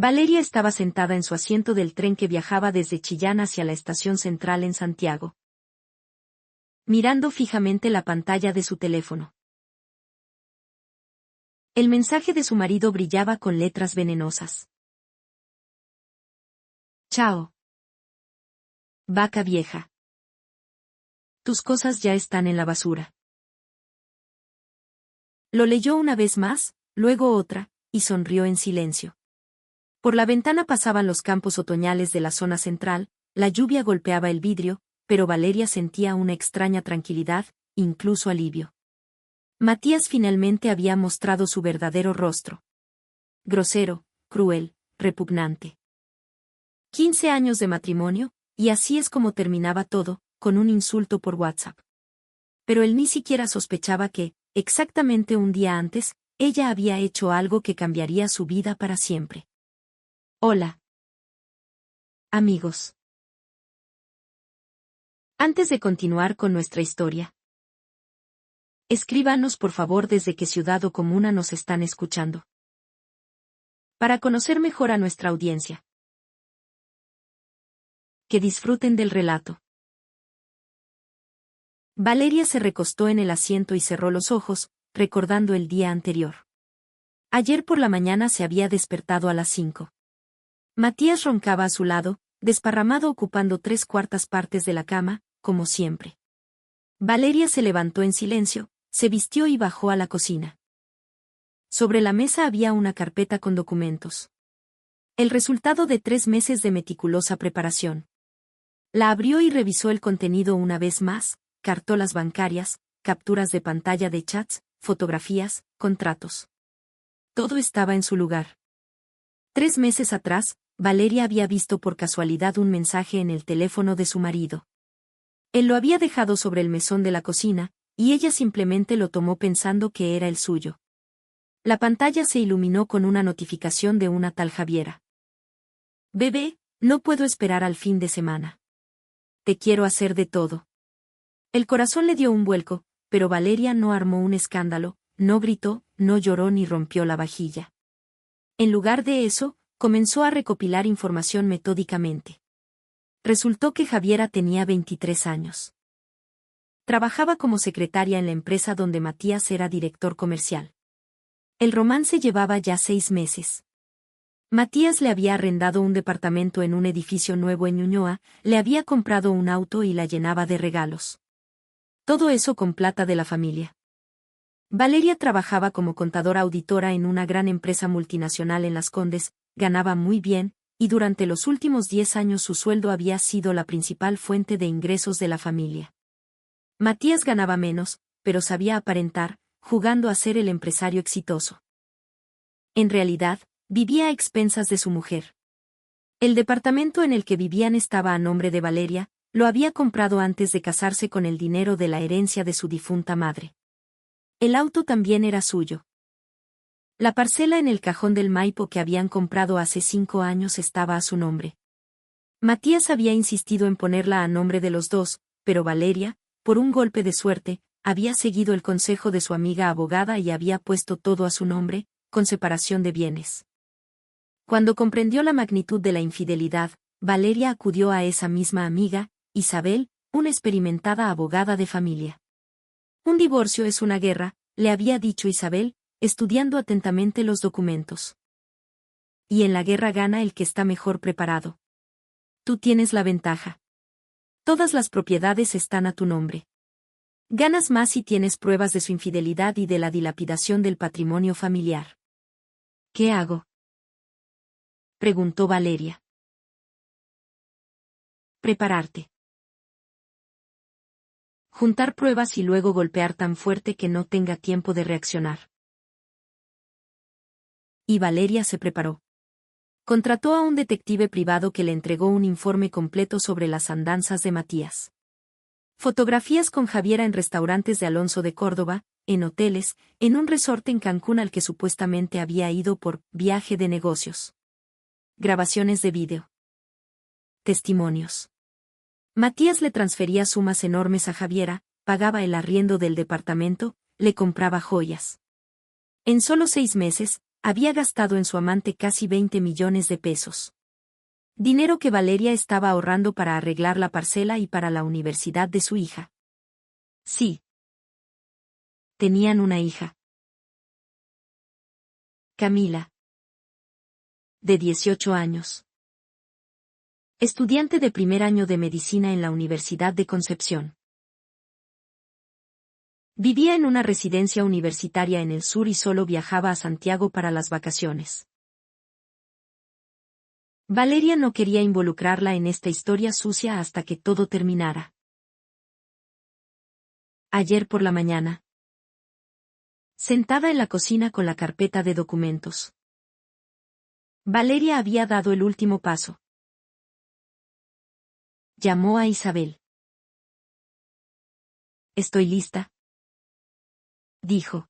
Valeria estaba sentada en su asiento del tren que viajaba desde Chillán hacia la estación central en Santiago, mirando fijamente la pantalla de su teléfono. El mensaje de su marido brillaba con letras venenosas. Chao. Vaca vieja. Tus cosas ya están en la basura. Lo leyó una vez más, luego otra, y sonrió en silencio. Por la ventana pasaban los campos otoñales de la zona central, la lluvia golpeaba el vidrio, pero Valeria sentía una extraña tranquilidad, incluso alivio. Matías finalmente había mostrado su verdadero rostro. Grosero, cruel, repugnante. 15 años de matrimonio, y así es como terminaba todo, con un insulto por WhatsApp. Pero él ni siquiera sospechaba que, exactamente un día antes, ella había hecho algo que cambiaría su vida para siempre. Hola. Amigos. Antes de continuar con nuestra historia, escríbanos por favor desde qué ciudad o comuna nos están escuchando, para conocer mejor a nuestra audiencia. Que disfruten del relato. Valeria se recostó en el asiento y cerró los ojos, recordando el día anterior. Ayer por la mañana se había despertado a las 5. Matías roncaba a su lado, desparramado ocupando 3/4 partes de la cama, como siempre. Valeria se levantó en silencio, se vistió y bajó a la cocina. Sobre la mesa había una carpeta con documentos. El resultado de 3 meses de meticulosa preparación. La abrió y revisó el contenido una vez más, cartolas bancarias, capturas de pantalla de chats, fotografías, contratos. Todo estaba en su lugar. 3 meses atrás, Valeria había visto por casualidad un mensaje en el teléfono de su marido. Él lo había dejado sobre el mesón de la cocina, y ella simplemente lo tomó pensando que era el suyo. La pantalla se iluminó con una notificación de una tal Javiera. Bebé, no puedo esperar al fin de semana. Te quiero hacer de todo. El corazón le dio un vuelco, pero Valeria no armó un escándalo, no gritó, no lloró ni rompió la vajilla. En lugar de eso, comenzó a recopilar información metódicamente. Resultó que Javiera tenía 23 años. Trabajaba como secretaria en la empresa donde Matías era director comercial. El romance llevaba ya 6 meses. Matías le había arrendado un departamento en un edificio nuevo en Ñuñoa, le había comprado un auto y la llenaba de regalos. Todo eso con plata de la familia. Valeria trabajaba como contadora auditora en una gran empresa multinacional en Las Condes, ganaba muy bien, y durante los últimos 10 años su sueldo había sido la principal fuente de ingresos de la familia. Matías ganaba menos, pero sabía aparentar, jugando a ser el empresario exitoso. En realidad, vivía a expensas de su mujer. El departamento en el que vivían estaba a nombre de Valeria, lo había comprado antes de casarse con el dinero de la herencia de su difunta madre. El auto también era suyo. La parcela en el cajón del Maipo que habían comprado hace 5 años estaba a su nombre. Matías había insistido en ponerla a nombre de los dos, pero Valeria, por un golpe de suerte, había seguido el consejo de su amiga abogada y había puesto todo a su nombre, con separación de bienes. Cuando comprendió la magnitud de la infidelidad, Valeria acudió a esa misma amiga, Isabel, una experimentada abogada de familia. Un divorcio es una guerra, le había dicho Isabel, estudiando atentamente los documentos. Y en la guerra gana el que está mejor preparado. Tú tienes la ventaja. Todas las propiedades están a tu nombre. Ganas más si tienes pruebas de su infidelidad y de la dilapidación del patrimonio familiar. ¿Qué hago?, preguntó Valeria. Prepararte. Juntar pruebas y luego golpear tan fuerte que no tenga tiempo de reaccionar. Y Valeria se preparó. Contrató a un detective privado que le entregó un informe completo sobre las andanzas de Matías. Fotografías con Javiera en restaurantes de Alonso de Córdoba, en hoteles, en un resort en Cancún al que supuestamente había ido por viaje de negocios. Grabaciones de vídeo. Testimonios. Matías le transfería sumas enormes a Javiera, pagaba el arriendo del departamento, le compraba joyas. En solo 6 meses, había gastado en su amante casi 20 millones de pesos. Dinero que Valeria estaba ahorrando para arreglar la parcela y para la universidad de su hija. Sí. Tenían una hija. Camila. De 18 años. Estudiante de primer año de medicina en la Universidad de Concepción. Vivía en una residencia universitaria en el sur y solo viajaba a Santiago para las vacaciones. Valeria no quería involucrarla en esta historia sucia hasta que todo terminara. Ayer por la mañana. Sentada en la cocina con la carpeta de documentos. Valeria había dado el último paso. Llamó a Isabel. «Estoy lista», dijo.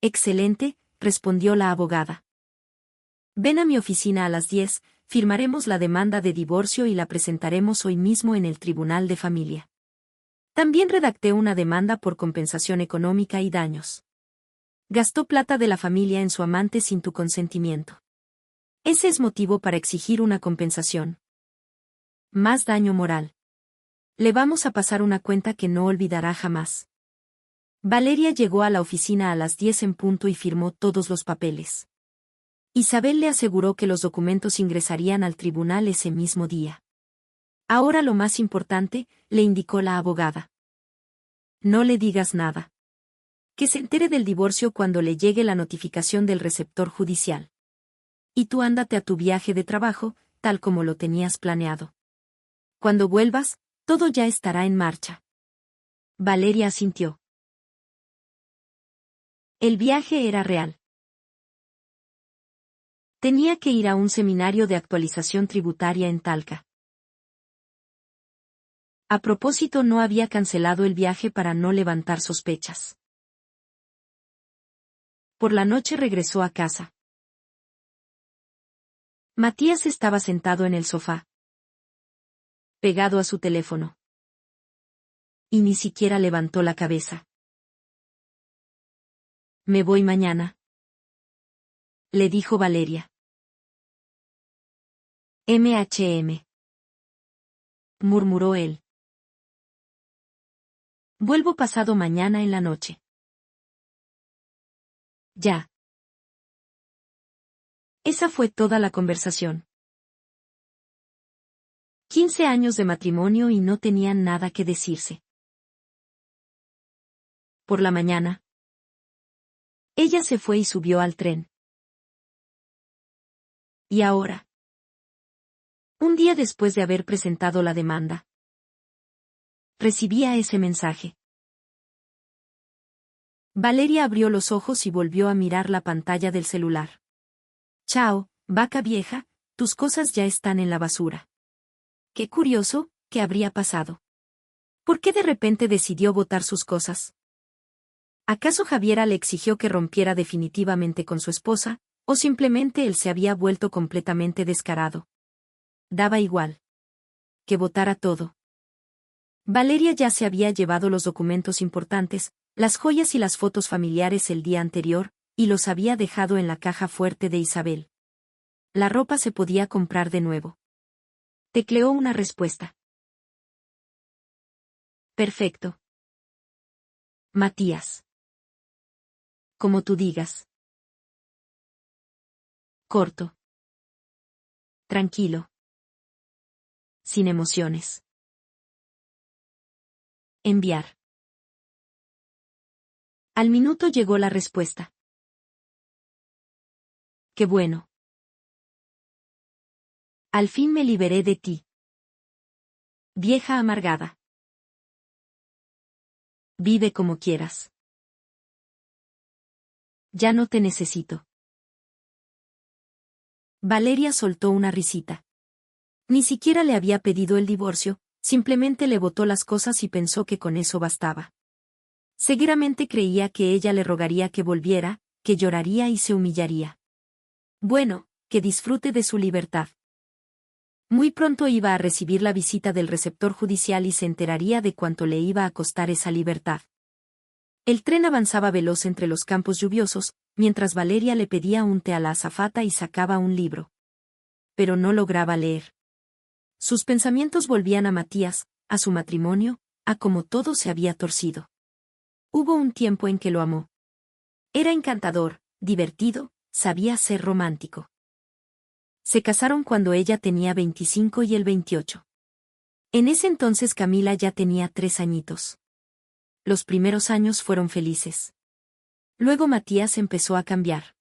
«Excelente», respondió la abogada. «Ven a mi oficina a las 10, firmaremos la demanda de divorcio y la presentaremos hoy mismo en el Tribunal de Familia. También redacté una demanda por compensación económica y daños. Gastó plata de la familia en su amante sin tu consentimiento. Ese es motivo para exigir una compensación. Más daño moral. Le vamos a pasar una cuenta que no olvidará jamás». Valeria llegó a la oficina a las 10 en punto y firmó todos los papeles. Isabel le aseguró que los documentos ingresarían al tribunal ese mismo día. «Ahora lo más importante», le indicó la abogada. «No le digas nada. Que se entere del divorcio cuando le llegue la notificación del receptor judicial. Y tú ándate a tu viaje de trabajo, tal como lo tenías planeado. Cuando vuelvas, todo ya estará en marcha». Valeria asintió. El viaje era real. Tenía que ir a un seminario de actualización tributaria en Talca. A propósito, no había cancelado el viaje para no levantar sospechas. Por la noche regresó a casa. Matías estaba sentado en el sofá, pegado a su teléfono. Y ni siquiera levantó la cabeza. «Me voy mañana», le dijo Valeria. Murmuró él. «Vuelvo pasado mañana en la noche». Ya. Esa fue toda la conversación. 15 años de matrimonio y no tenían nada que decirse. Por la mañana, ella se fue y subió al tren. Y ahora, un día después de haber presentado la demanda, recibía ese mensaje. Valeria abrió los ojos y volvió a mirar la pantalla del celular. «Chao, vaca vieja, tus cosas ya están en la basura». Qué curioso, ¿qué habría pasado? ¿Por qué de repente decidió botar sus cosas? ¿Acaso Javiera le exigió que rompiera definitivamente con su esposa, o simplemente él se había vuelto completamente descarado? Daba igual. Que botara todo. Valeria ya se había llevado los documentos importantes, las joyas y las fotos familiares el día anterior, y los había dejado en la caja fuerte de Isabel. La ropa se podía comprar de nuevo. Tecleó una respuesta. «Perfecto. Matías. Como tú digas». Corto. Tranquilo. Sin emociones. Enviar. Al minuto llegó la respuesta. «Qué bueno. Al fin me liberé de ti. Vieja amargada. Vive como quieras. Ya no te necesito». Valeria soltó una risita. Ni siquiera le había pedido el divorcio, simplemente le botó las cosas y pensó que con eso bastaba. Seguramente creía que ella le rogaría que volviera, que lloraría y se humillaría. Bueno, que disfrute de su libertad. Muy pronto iba a recibir la visita del receptor judicial y se enteraría de cuánto le iba a costar esa libertad. El tren avanzaba veloz entre los campos lluviosos, mientras Valeria le pedía un té a la azafata y sacaba un libro. Pero no lograba leer. Sus pensamientos volvían a Matías, a su matrimonio, a cómo todo se había torcido. Hubo un tiempo en que lo amó. Era encantador, divertido, sabía ser romántico. Se casaron cuando ella tenía 25 y él 28. En ese entonces Camila ya tenía 3 añitos. Los primeros años fueron felices. Luego Matías empezó a cambiar.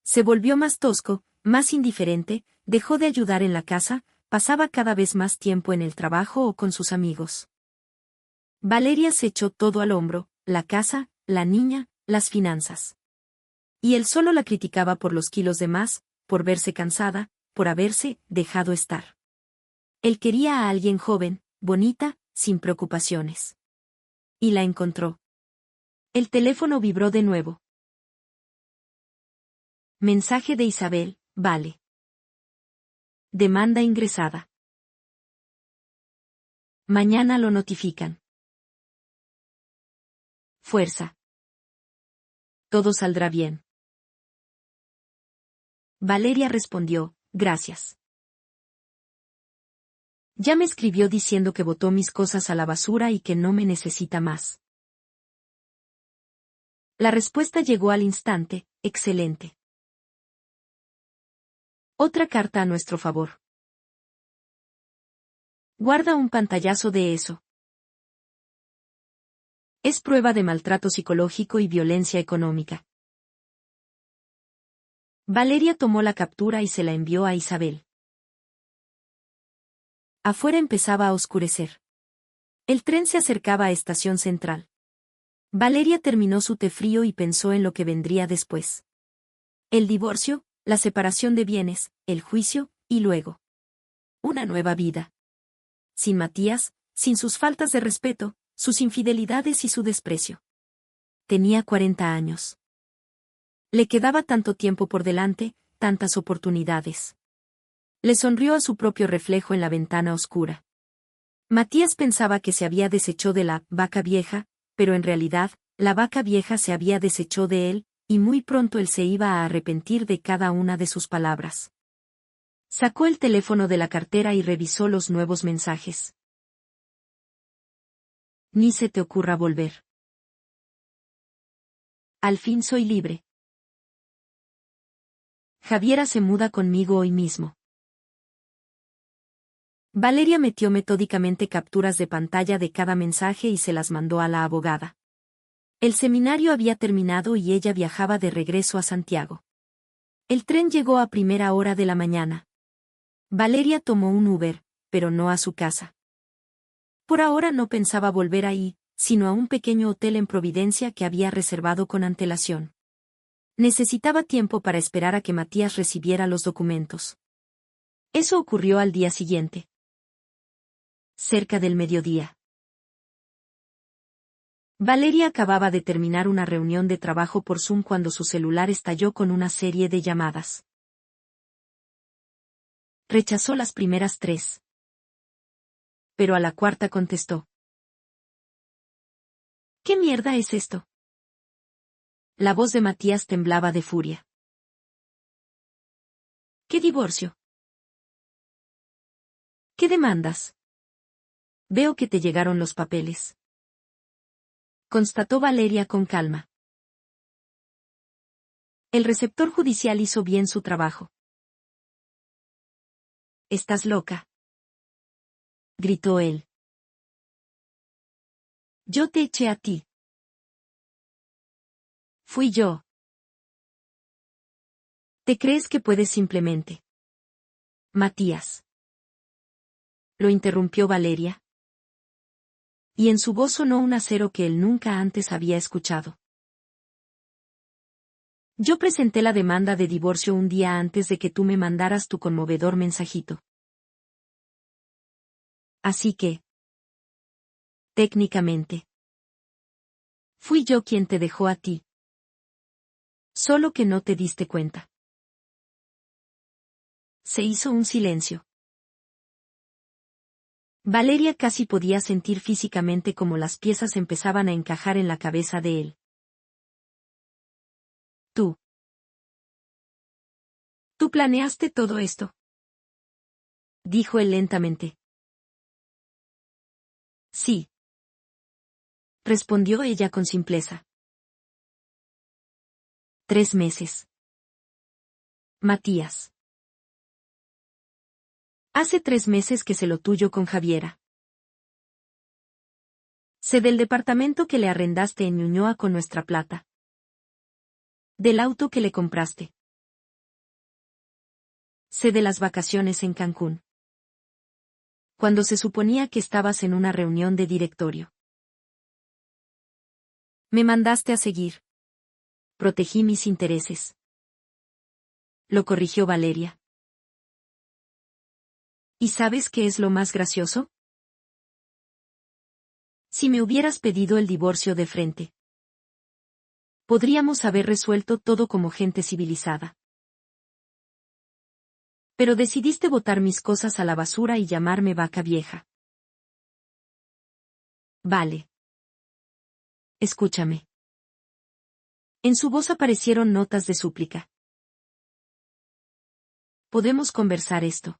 Se volvió más tosco, más indiferente, dejó de ayudar en la casa, pasaba cada vez más tiempo en el trabajo o con sus amigos. Valeria se echó todo al hombro, la casa, la niña, las finanzas. Y él solo la criticaba por los kilos de más, por verse cansada, por haberse dejado estar. Él quería a alguien joven, bonita, sin preocupaciones. Y la encontró. El teléfono vibró de nuevo. Mensaje de Isabel, vale. Demanda ingresada. Mañana lo notifican. Fuerza. Todo saldrá bien. Valeria respondió, gracias. Ya me escribió diciendo que botó mis cosas a la basura y que no me necesita más. La respuesta llegó al instante, excelente. Otra carta a nuestro favor. Guarda un pantallazo de eso. Es prueba de maltrato psicológico y violencia económica. Valeria tomó la captura y se la envió a Isabel. Afuera empezaba a oscurecer. El tren se acercaba a Estación Central. Valeria terminó su té frío y pensó en lo que vendría después. El divorcio, la separación de bienes, el juicio, y luego. Una nueva vida. Sin Matías, sin sus faltas de respeto, sus infidelidades y su desprecio. Tenía 40 años. Le quedaba tanto tiempo por delante, tantas oportunidades. Le sonrió a su propio reflejo en la ventana oscura. Matías pensaba que se había deshecho de la vaca vieja, pero en realidad, la vaca vieja se había deshecho de él, y muy pronto él se iba a arrepentir de cada una de sus palabras. Sacó el teléfono de la cartera y revisó los nuevos mensajes. Ni se te ocurra volver. Al fin soy libre. Javiera se muda conmigo hoy mismo. Valeria metió metódicamente capturas de pantalla de cada mensaje y se las mandó a la abogada. El seminario había terminado y ella viajaba de regreso a Santiago. El tren llegó a primera hora de la mañana. Valeria tomó un Uber, pero no a su casa. Por ahora no pensaba volver ahí, sino a un pequeño hotel en Providencia que había reservado con antelación. Necesitaba tiempo para esperar a que Matías recibiera los documentos. Eso ocurrió al día siguiente. Cerca del mediodía. Valeria acababa de terminar una reunión de trabajo por Zoom cuando su celular estalló con una serie de llamadas. Rechazó las primeras 3. Pero a la cuarta contestó. ¿Qué mierda es esto? La voz de Matías temblaba de furia. ¿Qué divorcio? ¿Qué demandas? Veo que te llegaron los papeles. Constató Valeria con calma. El receptor judicial hizo bien su trabajo. ¿Estás loca?, gritó él. Yo te eché a ti. Fui yo. ¿Te crees que puedes simplemente? Matías. Lo interrumpió Valeria. Y en su voz sonó un acero que él nunca antes había escuchado. Yo presenté la demanda de divorcio un día antes de que tú me mandaras tu conmovedor mensajito. Así que, técnicamente, fui yo quien te dejó a ti. Solo que no te diste cuenta. Se hizo un silencio. Valeria casi podía sentir físicamente cómo las piezas empezaban a encajar en la cabeza de él. Tú. ¿Tú planeaste todo esto? Dijo él lentamente. Sí. Respondió ella con simpleza. 3 meses. Matías. Hace 3 meses que sé lo tuyo con Javiera. Sé del departamento que le arrendaste en Ñuñoa con nuestra plata. Del auto que le compraste. Sé de las vacaciones en Cancún. Cuando se suponía que estabas en una reunión de directorio. Me mandaste a seguir. Protegí mis intereses. Lo corrigió Valeria. ¿Y sabes qué es lo más gracioso? Si me hubieras pedido el divorcio de frente. Podríamos haber resuelto todo como gente civilizada. Pero decidiste botar mis cosas a la basura y llamarme vaca vieja. Vale. Escúchame. En su voz aparecieron notas de súplica. Podemos conversar esto.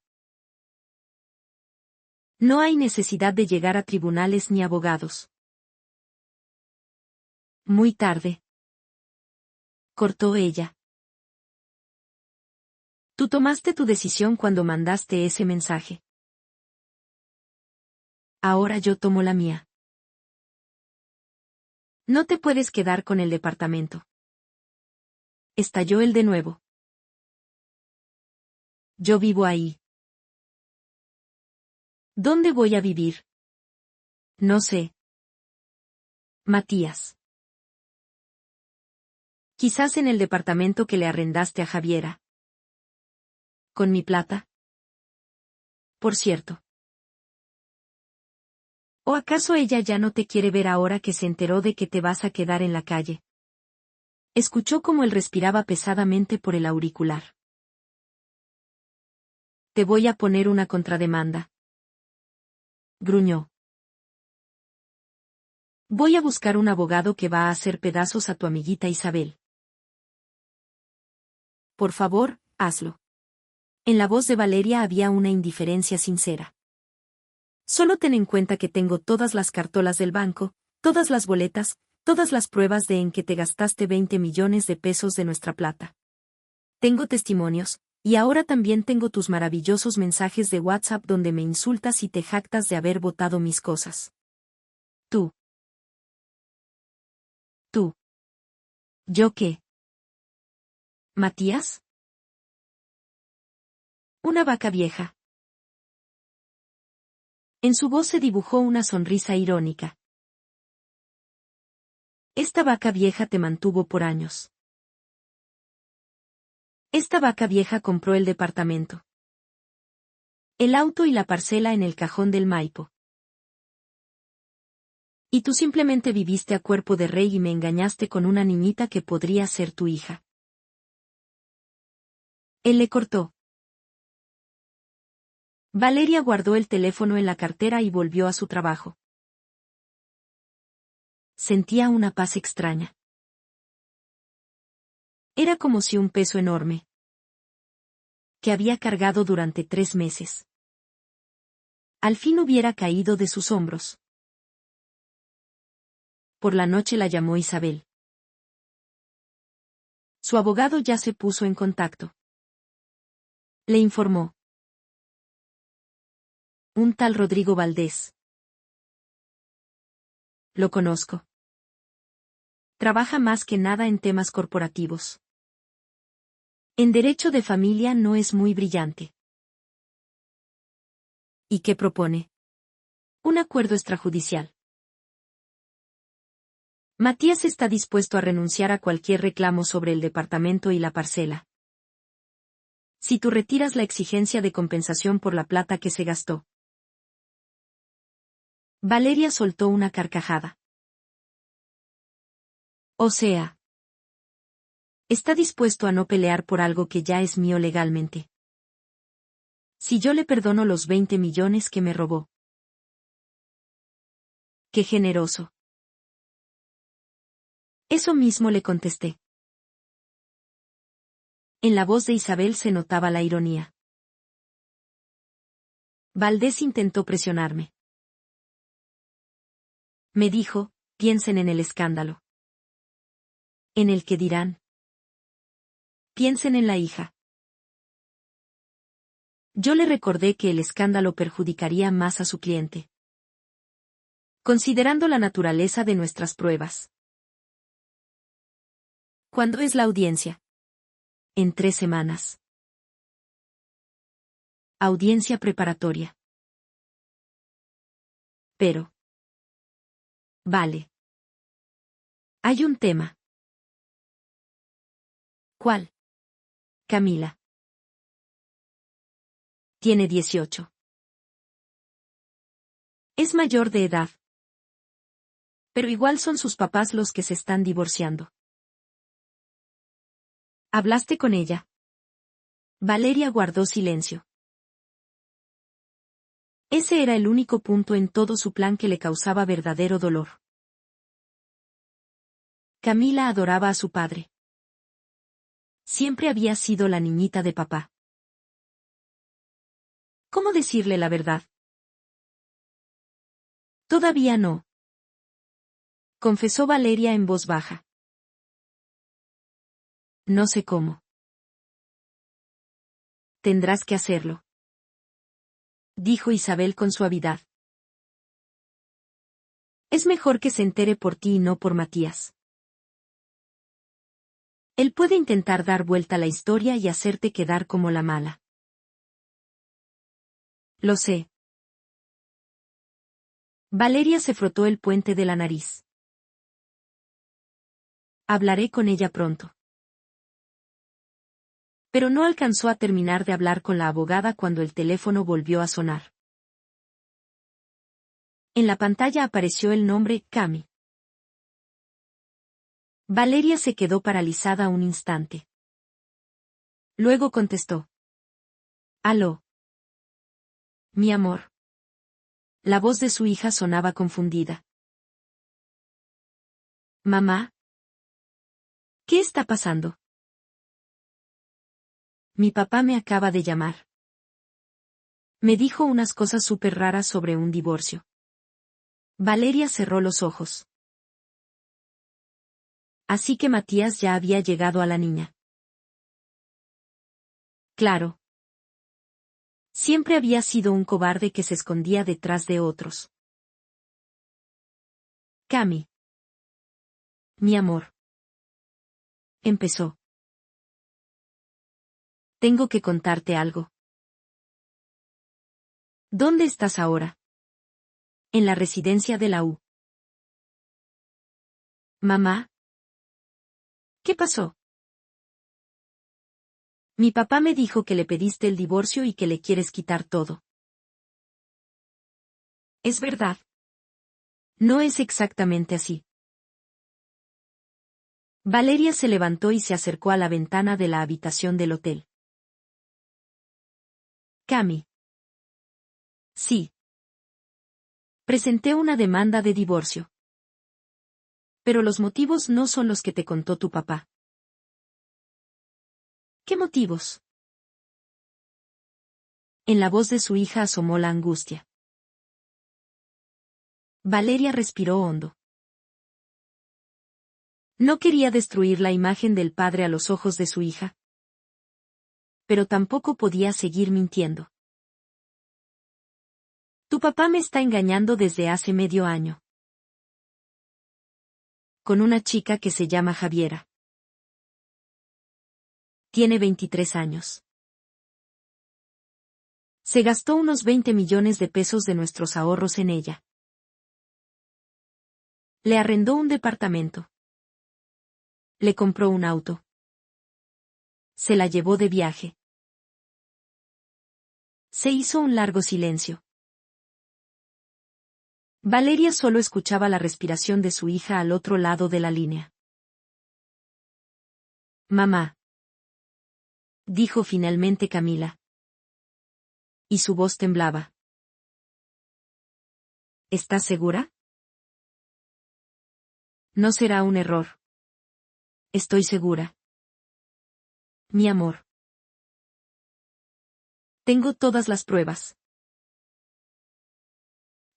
No hay necesidad de llegar a tribunales ni abogados. Muy tarde. Cortó ella. Tú tomaste tu decisión cuando mandaste ese mensaje. Ahora yo tomo la mía. No te puedes quedar con el departamento. Estalló él de nuevo. Yo vivo ahí. ¿Dónde voy a vivir? No sé. Matías. Quizás en el departamento que le arrendaste a Javiera. ¿Con mi plata? Por cierto. ¿O acaso ella ya no te quiere ver ahora que se enteró de que te vas a quedar en la calle? Escuchó cómo él respiraba pesadamente por el auricular. Te voy a poner una contrademanda. Gruñó. Voy a buscar un abogado que va a hacer pedazos a tu amiguita Isabel. Por favor, hazlo. En la voz de Valeria había una indiferencia sincera. Solo ten en cuenta que tengo todas las cartolas del banco, todas las boletas, todas las pruebas de en que te gastaste 20 millones de pesos de nuestra plata. Tengo testimonios, y ahora también tengo tus maravillosos mensajes de WhatsApp donde me insultas y te jactas de haber botado mis cosas. Tú. Tú. ¿Yo qué? ¿Matías? Una vaca vieja. En su voz se dibujó una sonrisa irónica. Esta vaca vieja te mantuvo por años. Esta vaca vieja compró el departamento, el auto y la parcela en el cajón del Maipo. Y tú simplemente viviste a cuerpo de rey y me engañaste con una niñita que podría ser tu hija. Él le cortó. Valeria guardó el teléfono en la cartera y volvió a su trabajo. Sentía una paz extraña. Era como si un peso enorme, que había cargado durante 3 meses, al fin hubiera caído de sus hombros. Por la noche la llamó Isabel. Su abogado ya se puso en contacto. Le informó. Un tal Rodrigo Valdés. Lo conozco. Trabaja más que nada en temas corporativos. En derecho de familia no es muy brillante. ¿Y qué propone? Un acuerdo extrajudicial. Matías está dispuesto a renunciar a cualquier reclamo sobre el departamento y la parcela. Si tú retiras la exigencia de compensación por la plata que se gastó. Valeria soltó una carcajada. O sea, está dispuesto a no pelear por algo que ya es mío legalmente. Si yo le perdono los 20 millones que me robó. ¡Qué generoso! Eso mismo le contesté. En la voz de Isabel se notaba la ironía. Valdés intentó presionarme. Me dijo, piensen en el escándalo. ¿En el que dirán? Piensen en la hija. Yo le recordé que el escándalo perjudicaría más a su cliente. Considerando la naturaleza de nuestras pruebas. ¿Cuándo es la audiencia? En 3 semanas. Audiencia preparatoria. Pero. Vale. Hay un tema. ¿Cuál? Camila. Tiene 18. Es mayor de edad. Pero igual son sus papás los que se están divorciando. ¿Hablaste con ella? Valeria guardó silencio. Ese era el único punto en todo su plan que le causaba verdadero dolor. Camila adoraba a su padre. Siempre había sido la niñita de papá. ¿Cómo decirle la verdad? Todavía no. Confesó Valeria en voz baja. No sé cómo. Tendrás que hacerlo. Dijo Isabel con suavidad. Es mejor que se entere por ti y no por Matías. Él puede intentar dar vuelta a la historia y hacerte quedar como la mala. Lo sé. Valeria se frotó el puente de la nariz. Hablaré con ella pronto. Pero no alcanzó a terminar de hablar con la abogada cuando el teléfono volvió a sonar. En la pantalla apareció el nombre Cami. Valeria se quedó paralizada un instante. Luego contestó. Aló. Mi amor. La voz de su hija sonaba confundida. Mamá. ¿Qué está pasando? Mi papá me acaba de llamar. Me dijo unas cosas súper raras sobre un divorcio. Valeria cerró los ojos. Así que Matías ya había llegado a la niña. Claro. Siempre había sido un cobarde que se escondía detrás de otros. Cami. Mi amor. Empezó. Tengo que contarte algo. ¿Dónde estás ahora? En la residencia de la U. Mamá. ¿Qué pasó? Mi papá me dijo que le pediste el divorcio y que le quieres quitar todo. Es verdad. No es exactamente así. Valeria se levantó y se acercó a la ventana de la habitación del hotel. Cami. Sí. Presenté una demanda de divorcio. Pero los motivos no son los que te contó tu papá. ¿Qué motivos? En la voz de su hija asomó la angustia. Valeria respiró hondo. No quería destruir la imagen del padre a los ojos de su hija. Pero tampoco podía seguir mintiendo. Tu papá me está engañando desde hace medio año. Con una chica que se llama Javiera. Tiene 23 años. Se gastó unos 20 millones de pesos de nuestros ahorros en ella. Le arrendó un departamento. Le compró un auto. Se la llevó de viaje. Se hizo un largo silencio. Valeria solo escuchaba la respiración de su hija al otro lado de la línea. Mamá. Dijo finalmente Camila. Y su voz temblaba. ¿Estás segura? No será un error. Estoy segura. Mi amor. Tengo todas las pruebas.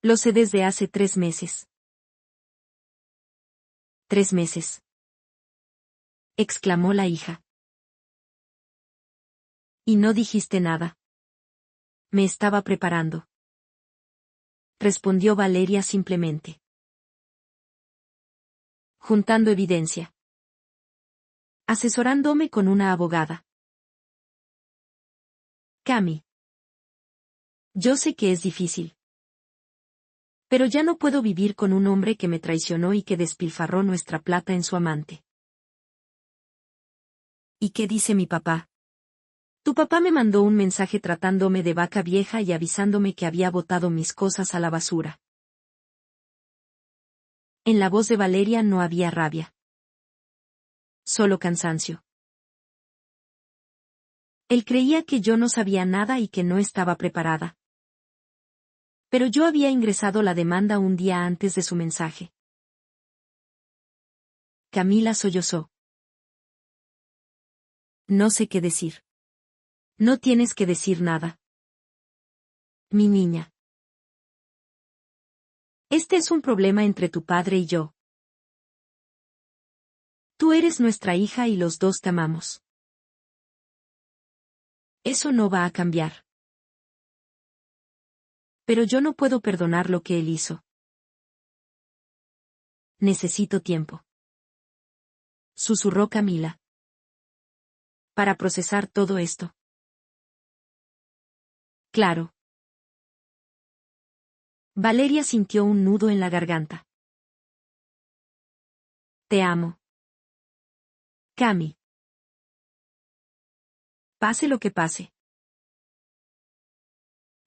Lo sé desde hace 3 meses. 3 meses. Exclamó la hija. Y no dijiste nada. Me estaba preparando. Respondió Valeria simplemente. Juntando evidencia. Asesorándome con una abogada. Cami. Yo sé que es difícil. Pero ya no puedo vivir con un hombre que me traicionó y que despilfarró nuestra plata en su amante. ¿Y qué dice mi papá? Tu papá me mandó un mensaje tratándome de vaca vieja y avisándome que había botado mis cosas a la basura. En la voz de Valeria no había rabia. Solo cansancio. Él creía que yo no sabía nada y que no estaba preparada. Pero yo había ingresado la demanda un día antes de su mensaje. Camila sollozó. No sé qué decir. No tienes que decir nada. Mi niña. Este es un problema entre tu padre y yo. Tú eres nuestra hija y los dos te amamos. Eso no va a cambiar. Pero yo no puedo perdonar lo que él hizo. Necesito tiempo. Susurró Camila. Para procesar todo esto. Claro. Valeria sintió un nudo en la garganta. Te amo. Cami. Pase lo que pase.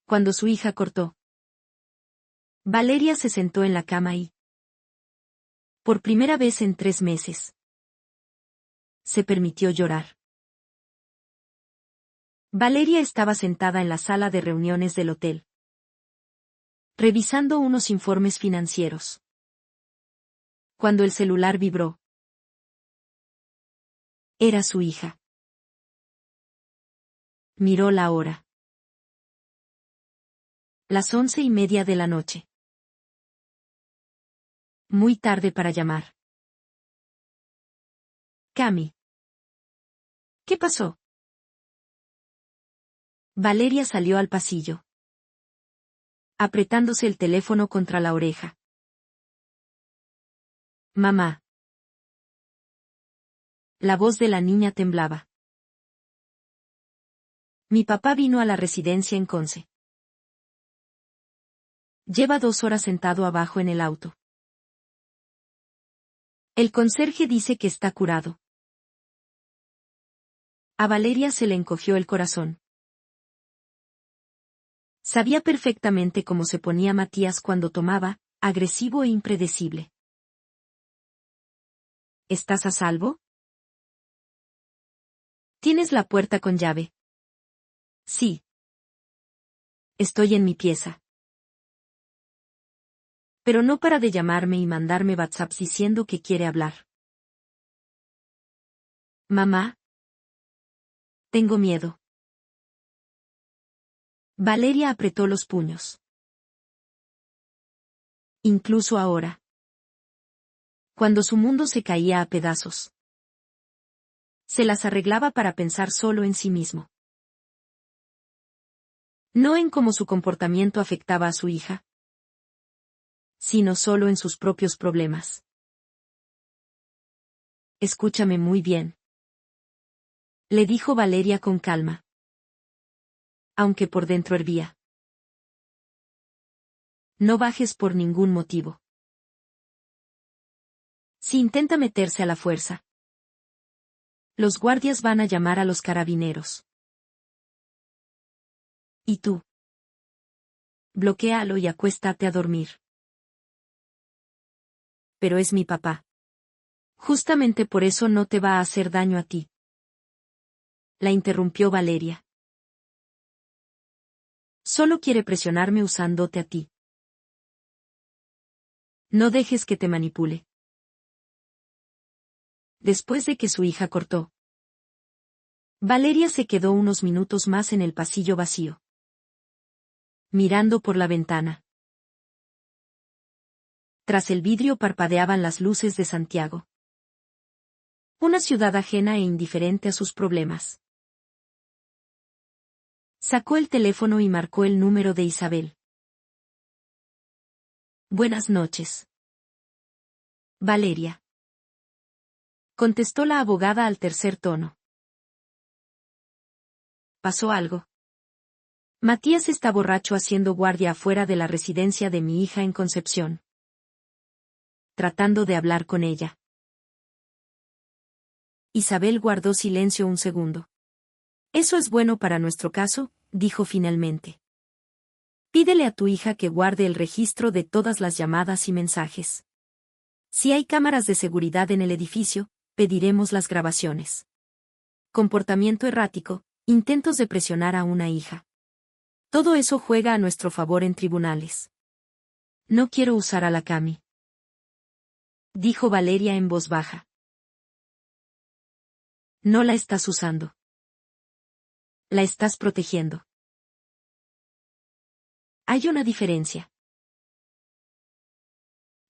Cuando su hija cortó. Valeria se sentó en la cama y, por primera vez en 3 meses, se permitió llorar. Valeria estaba sentada en la sala de reuniones del hotel, revisando unos informes financieros. Cuando el celular vibró. Era su hija. Miró la hora. Las 11:30 de la noche. Muy tarde para llamar. Cami. ¿Qué pasó? Valeria salió al pasillo, apretándose el teléfono contra la oreja. Mamá. La voz de la niña temblaba. Mi papá vino a la residencia en Conce. Lleva 2 horas sentado abajo en el auto. El conserje dice que está curado. A Valeria se le encogió el corazón. Sabía perfectamente cómo se ponía Matías cuando tomaba, agresivo e impredecible. ¿Estás a salvo? ¿Tienes la puerta con llave? Sí. Estoy en mi pieza. Pero no para de llamarme y mandarme WhatsApps diciendo que quiere hablar. Mamá. Tengo miedo. Valeria apretó los puños. Incluso ahora. Cuando su mundo se caía a pedazos. Se las arreglaba para pensar solo en sí mismo. No en cómo su comportamiento afectaba a su hija, sino solo en sus propios problemas. Escúchame muy bien. Le dijo Valeria con calma. Aunque por dentro hervía. No bajes por ningún motivo. Si intenta meterse a la fuerza, los guardias van a llamar a los carabineros. ¿Y tú? Bloquéalo y acuéstate a dormir. Pero es mi papá. Justamente por eso no te va a hacer daño a ti. La interrumpió Valeria. Solo quiere presionarme usándote a ti. No dejes que te manipule. Después de que su hija cortó. Valeria se quedó unos minutos más en el pasillo vacío, mirando por la ventana. Tras el vidrio parpadeaban las luces de Santiago. Una ciudad ajena e indiferente a sus problemas. Sacó el teléfono y marcó el número de Isabel. Buenas noches. Valeria. Contestó la abogada al tercer tono. ¿Pasó algo? Matías está borracho haciendo guardia afuera de la residencia de mi hija en Concepción. Tratando de hablar con ella. Isabel guardó silencio un segundo. Eso es bueno para nuestro caso, dijo finalmente. Pídele a tu hija que guarde el registro de todas las llamadas y mensajes. Si hay cámaras de seguridad en el edificio, pediremos las grabaciones. Comportamiento errático, intentos de presionar a una hija. Todo eso juega a nuestro favor en tribunales. No quiero usar a la Cami, dijo Valeria en voz baja. No la estás usando. La estás protegiendo. Hay una diferencia.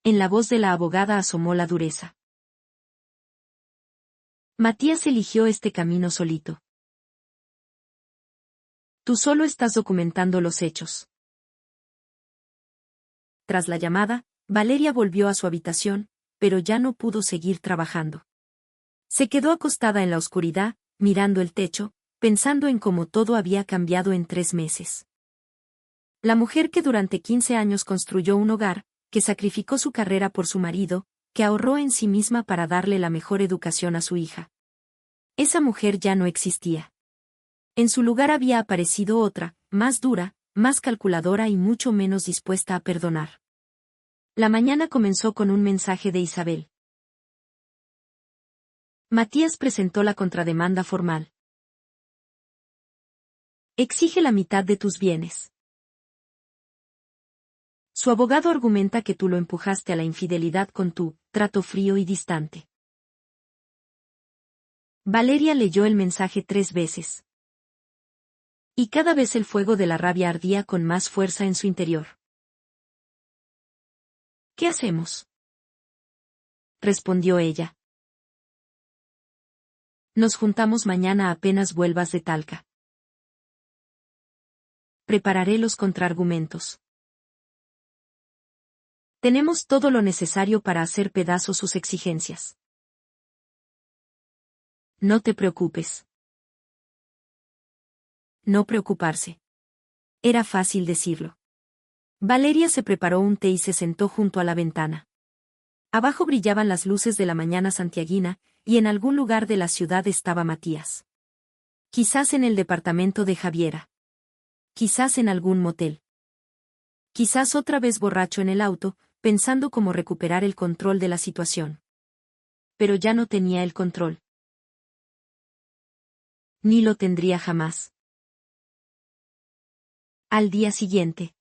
En la voz de la abogada asomó la dureza. Matías eligió este camino solito. Tú solo estás documentando los hechos. Tras la llamada, Valeria volvió a su habitación, pero ya no pudo seguir trabajando. Se quedó acostada en la oscuridad, mirando el techo, pensando en cómo todo había cambiado en 3 meses. La mujer que durante 15 años construyó un hogar, que sacrificó su carrera por su marido, que ahorró en sí misma para darle la mejor educación a su hija. Esa mujer ya no existía. En su lugar había aparecido otra, más dura, más calculadora y mucho menos dispuesta a perdonar. La mañana comenzó con un mensaje de Isabel. Matías presentó la contrademanda formal. Exige la mitad de tus bienes. Su abogado argumenta que tú lo empujaste a la infidelidad con tu trato frío y distante. Valeria leyó el mensaje 3 veces. Y cada vez el fuego de la rabia ardía con más fuerza en su interior. ¿Qué hacemos?, respondió ella. Nos juntamos mañana apenas vuelvas de Talca. Prepararé los contraargumentos. Tenemos todo lo necesario para hacer pedazos sus exigencias. No te preocupes. No preocuparse. Era fácil decirlo. Valeria se preparó un té y se sentó junto a la ventana. Abajo brillaban las luces de la mañana santiaguina, y en algún lugar de la ciudad estaba Matías. Quizás en el departamento de Javiera. Quizás en algún motel. Quizás otra vez borracho en el auto, pensando cómo recuperar el control de la situación. Pero ya no tenía el control. Ni lo tendría jamás. Al día siguiente,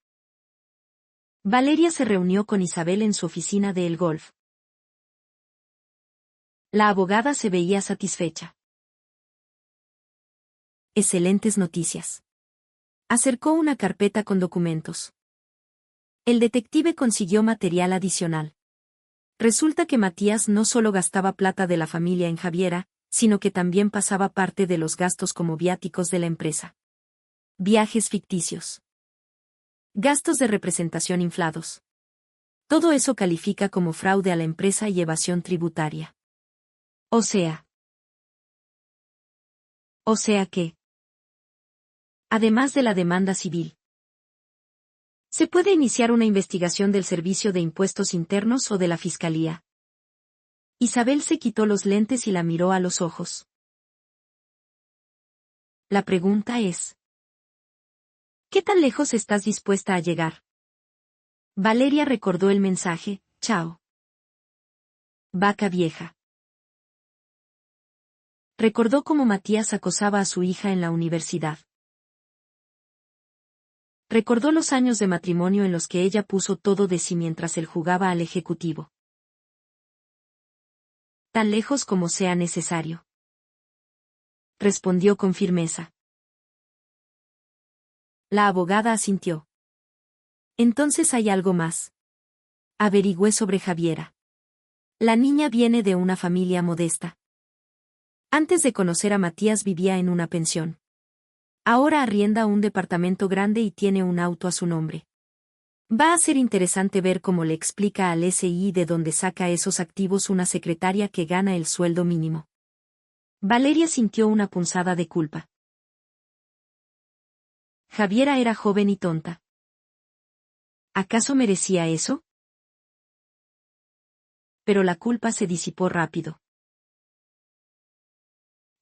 Valeria se reunió con Isabel en su oficina de El Golf. La abogada se veía satisfecha. Excelentes noticias. Acercó una carpeta con documentos. El detective consiguió material adicional. Resulta que Matías no solo gastaba plata de la familia en Javiera, sino que también pasaba parte de los gastos como viáticos de la empresa. Viajes ficticios. Gastos de representación inflados. Todo eso califica como fraude a la empresa y evasión tributaria. O sea que, además de la demanda civil, se puede iniciar una investigación del Servicio de Impuestos Internos o de la Fiscalía. Isabel se quitó los lentes y la miró a los ojos. La pregunta es: ¿qué tan lejos estás dispuesta a llegar? Valeria recordó el mensaje: chao, vaca vieja. Recordó cómo Matías acosaba a su hija en la universidad. Recordó los años de matrimonio en los que ella puso todo de sí mientras él jugaba al ejecutivo. Tan lejos como sea necesario. respondió con firmeza. La abogada asintió. Entonces hay algo más. Averigüé sobre Javiera. La niña viene de una familia modesta. Antes de conocer a Matías vivía en una pensión. Ahora arrienda un departamento grande y tiene un auto a su nombre. Va a ser interesante ver cómo le explica al SI de dónde saca esos activos una secretaria que gana el sueldo mínimo. Valeria sintió una punzada de culpa. Javiera era joven y tonta. ¿Acaso merecía eso? Pero la culpa se disipó rápido.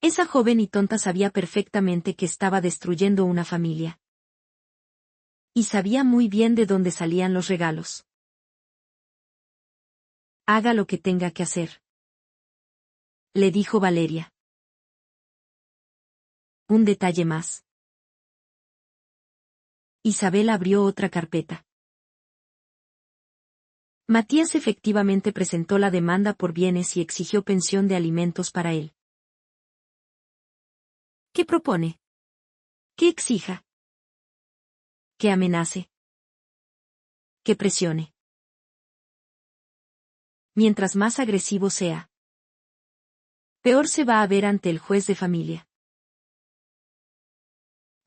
Esa joven y tonta sabía perfectamente que estaba destruyendo una familia. Y sabía muy bien de dónde salían los regalos. Haga lo que tenga que hacer, le dijo Valeria. Un detalle más. Isabel abrió otra carpeta. Matías efectivamente presentó la demanda por bienes y exigió pensión de alimentos para él. ¿Qué propone? ¿Qué exija? ¿Qué amenace? ¿Qué presione? Mientras más agresivo sea, peor se va a ver ante el juez de familia.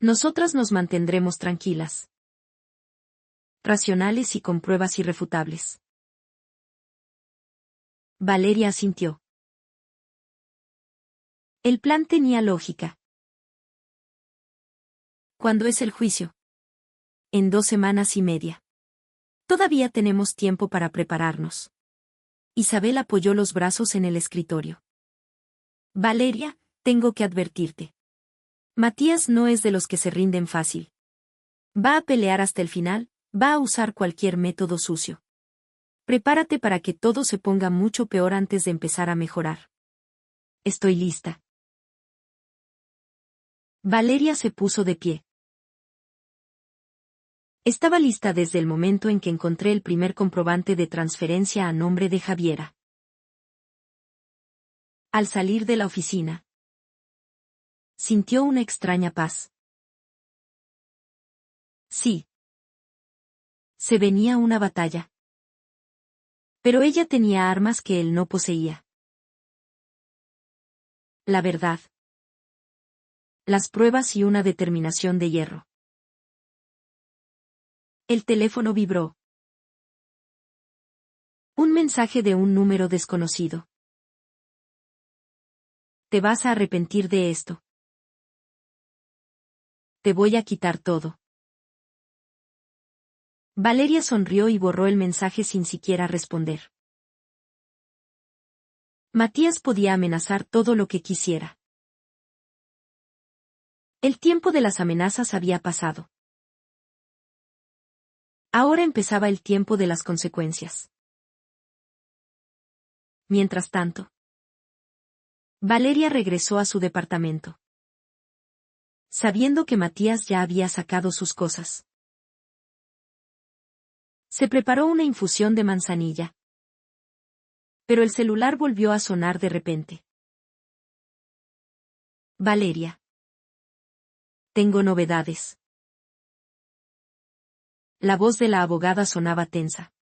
Nosotras nos mantendremos tranquilas, racionales y con pruebas irrefutables. Valeria asintió. El plan tenía lógica. ¿Cuándo es el juicio? En 2 semanas y media. Todavía tenemos tiempo para prepararnos. Isabel apoyó los brazos en el escritorio. Valeria, tengo que advertirte. Matías no es de los que se rinden fácil. Va a pelear hasta el final, va a usar cualquier método sucio. Prepárate para que todo se ponga mucho peor antes de empezar a mejorar. Estoy lista. Valeria se puso de pie. Estaba lista desde el momento en que encontré el primer comprobante de transferencia a nombre de Javiera. Al salir de la oficina, sintió una extraña paz. Sí. Se venía una batalla. Pero ella tenía armas que él no poseía. La verdad. Las pruebas y una determinación de hierro. El teléfono vibró. Un mensaje de un número desconocido. Te vas a arrepentir de esto. Te voy a quitar todo. Valeria sonrió y borró el mensaje sin siquiera responder. Matías podía amenazar todo lo que quisiera. El tiempo de las amenazas había pasado. Ahora empezaba el tiempo de las consecuencias. Mientras tanto, Valeria regresó a su departamento. Sabiendo que Matías ya había sacado sus cosas. Se preparó una infusión de manzanilla. Pero el celular volvió a sonar de repente. Valeria. Tengo novedades. La voz de la abogada sonaba tensa.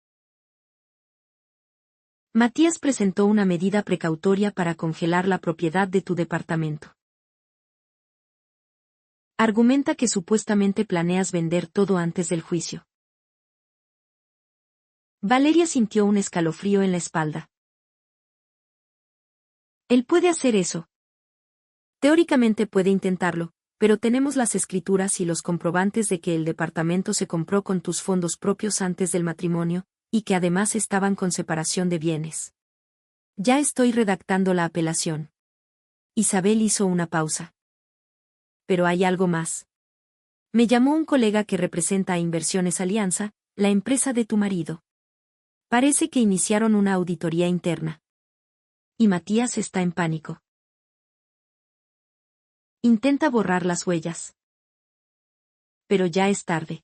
Matías presentó una medida precautoria para congelar la propiedad de tu departamento. Argumenta que supuestamente planeas vender todo antes del juicio. Valeria sintió un escalofrío en la espalda. Él puede hacer eso. Teóricamente puede intentarlo, pero tenemos las escrituras y los comprobantes de que el departamento se compró con tus fondos propios antes del matrimonio, y que además estaban con separación de bienes. Ya estoy redactando la apelación. Isabel hizo una pausa. Pero hay algo más. Me llamó un colega que representa a Inversiones Alianza, la empresa de tu marido. Parece que iniciaron una auditoría interna. Y Matías está en pánico. Intenta borrar las huellas. Pero ya es tarde.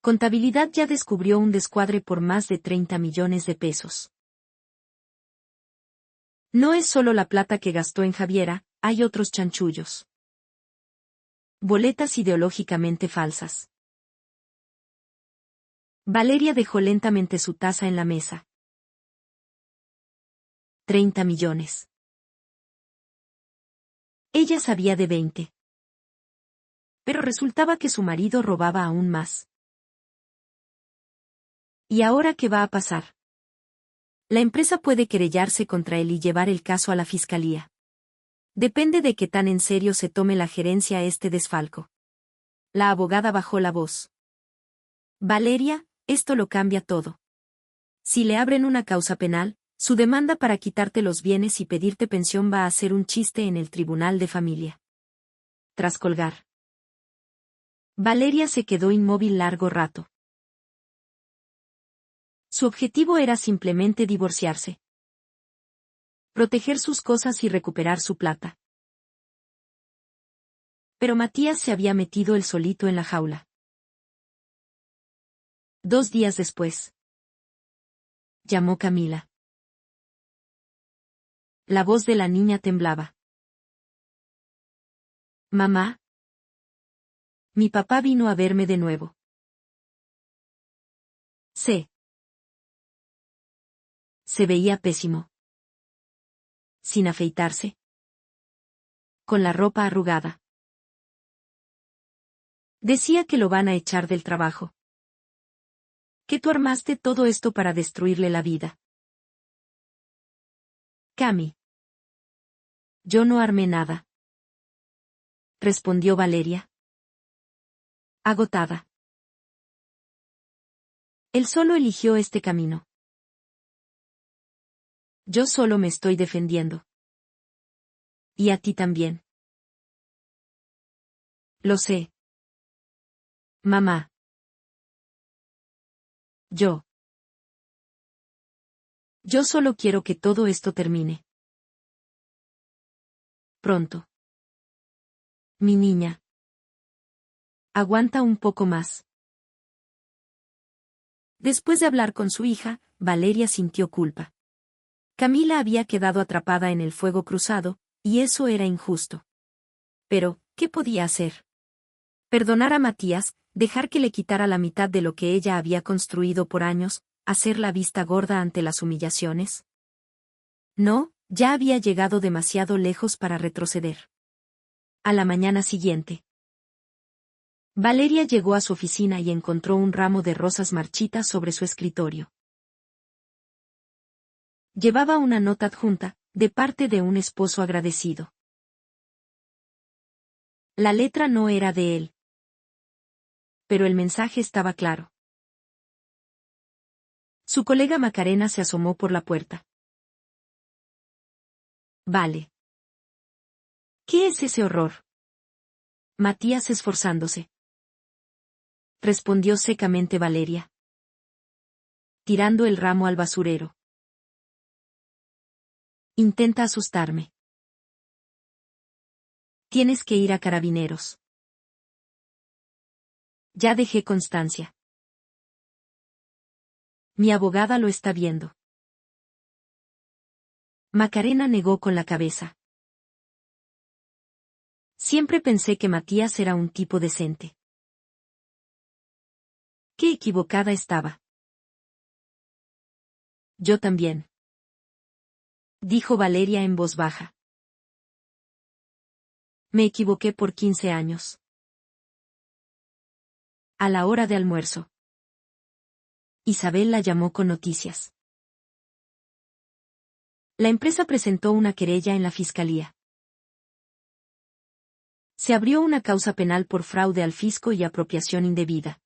Contabilidad ya descubrió un descuadre por más de 30 millones de pesos. No es solo la plata que gastó en Javiera, hay otros chanchullos. Boletas ideológicamente falsas. Valeria dejó lentamente su taza en la mesa. 30 millones. Ella sabía de 20. Pero resultaba que su marido robaba aún más. ¿Y ahora qué va a pasar? La empresa puede querellarse contra él y llevar el caso a la fiscalía. Depende de qué tan en serio se tome la gerencia este desfalco. La abogada bajó la voz. Valeria, esto lo cambia todo. Si le abren una causa penal, su demanda para quitarte los bienes y pedirte pensión va a ser un chiste en el tribunal de familia. Tras colgar, Valeria se quedó inmóvil largo rato. Su objetivo era simplemente divorciarse. Proteger sus cosas y recuperar su plata. Pero Matías se había metido él solito en la jaula. 2 días después. Llamó Camila. La voz de la niña temblaba. Mamá. Mi papá vino a verme de nuevo. Sí. Se veía pésimo. Sin afeitarse. Con la ropa arrugada. Decía que lo van a echar del trabajo. Que tú armaste todo esto para destruirle la vida. Cami. Yo no armé nada. Respondió Valeria. Agotada. Él solo eligió este camino. Yo solo me estoy defendiendo. Y a ti también. Lo sé. Mamá. Yo solo quiero que todo esto termine. Pronto. Mi niña. Aguanta un poco más. Después de hablar con su hija, Valeria sintió culpa. Camila había quedado atrapada en el fuego cruzado, y eso era injusto. Pero, ¿qué podía hacer? Perdonar a Matías, dejar que le quitara la mitad de lo que ella había construido por años, hacer la vista gorda ante las humillaciones. No, ya había llegado demasiado lejos para retroceder. A la mañana siguiente. Valeria llegó a su oficina y encontró un ramo de rosas marchitas sobre su escritorio. Llevaba una nota adjunta, de parte de un esposo agradecido. La letra no era de él. Pero el mensaje estaba claro. Su colega Macarena se asomó por la puerta. Vale. ¿Qué es ese horror? Matías esforzándose. Respondió secamente Valeria. Tirando el ramo al basurero. Intenta asustarme. Tienes que ir a Carabineros. Ya dejé constancia. Mi abogada lo está viendo. Macarena negó con la cabeza. Siempre pensé que Matías era un tipo decente. Qué equivocada estaba. Yo también. Dijo Valeria en voz baja. Me equivoqué por 15 años. A la hora de almuerzo. Isabel la llamó con noticias. La empresa presentó una querella en la fiscalía. Se abrió una causa penal por fraude al fisco y apropiación indebida.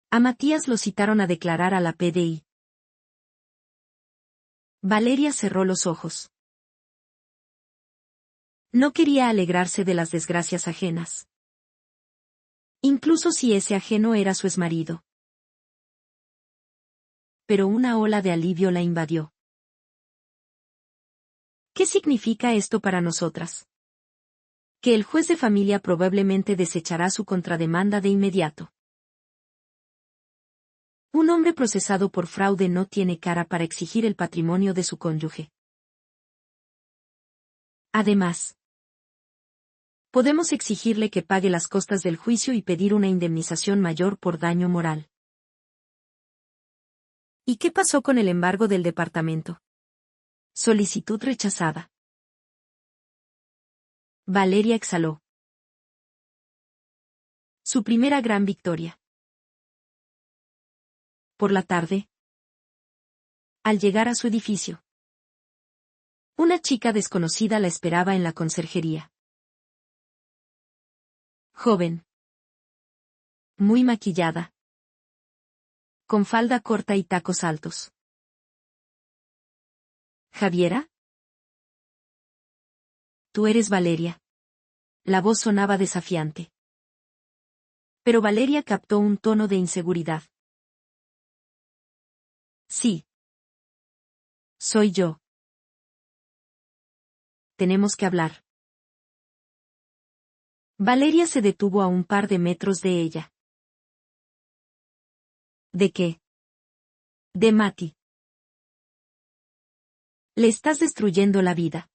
A Matías lo citaron a declarar a la PDI. Valeria cerró los ojos. No quería alegrarse de las desgracias ajenas. Incluso si ese ajeno era su exmarido. Pero una ola de alivio la invadió. ¿Qué significa esto para nosotras? Que el juez de familia probablemente desechará su contrademanda de inmediato. Un hombre procesado por fraude no tiene cara para exigir el patrimonio de su cónyuge. Además, podemos exigirle que pague las costas del juicio y pedir una indemnización mayor por daño moral. ¿Y qué pasó con el embargo del departamento? Solicitud rechazada. Valeria exhaló. Su primera gran victoria. Por la tarde, al llegar a su edificio, una chica desconocida la esperaba en la conserjería. Joven. Muy maquillada. Con falda corta y tacos altos. ¿Javiera? Tú eres Valeria. La voz sonaba desafiante. Pero Valeria captó un tono de inseguridad. Sí. Soy yo. Tenemos que hablar. Valeria se detuvo a un par de metros de ella. ¿De qué? De Mati. Le estás destruyendo la vida.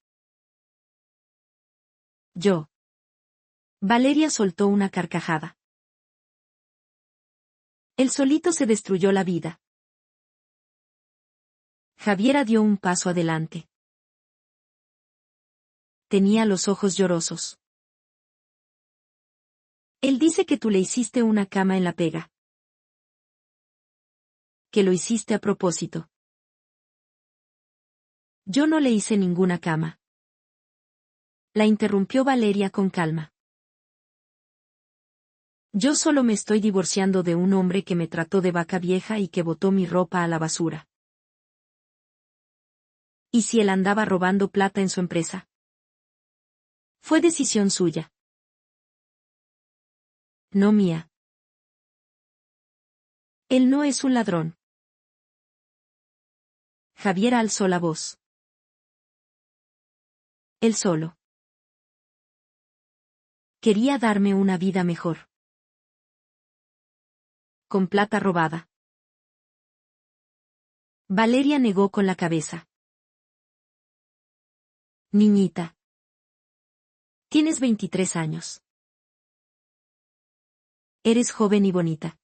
Yo. Valeria soltó una carcajada. Él solito se destruyó la vida. Javiera dio un paso adelante. Tenía los ojos llorosos. Él dice que tú le hiciste una cama en la pega. Que lo hiciste a propósito. Yo no le hice ninguna cama. La interrumpió Valeria con calma. Yo solo me estoy divorciando de un hombre que me trató de vaca vieja y que botó mi ropa a la basura. ¿Y si él andaba robando plata en su empresa? Fue decisión suya. No mía. Él no es un ladrón. Javiera alzó la voz. Él solo quería darme una vida mejor. Con plata robada. Valeria negó con la cabeza. Niñita. Tienes 23 años. Eres joven y bonita.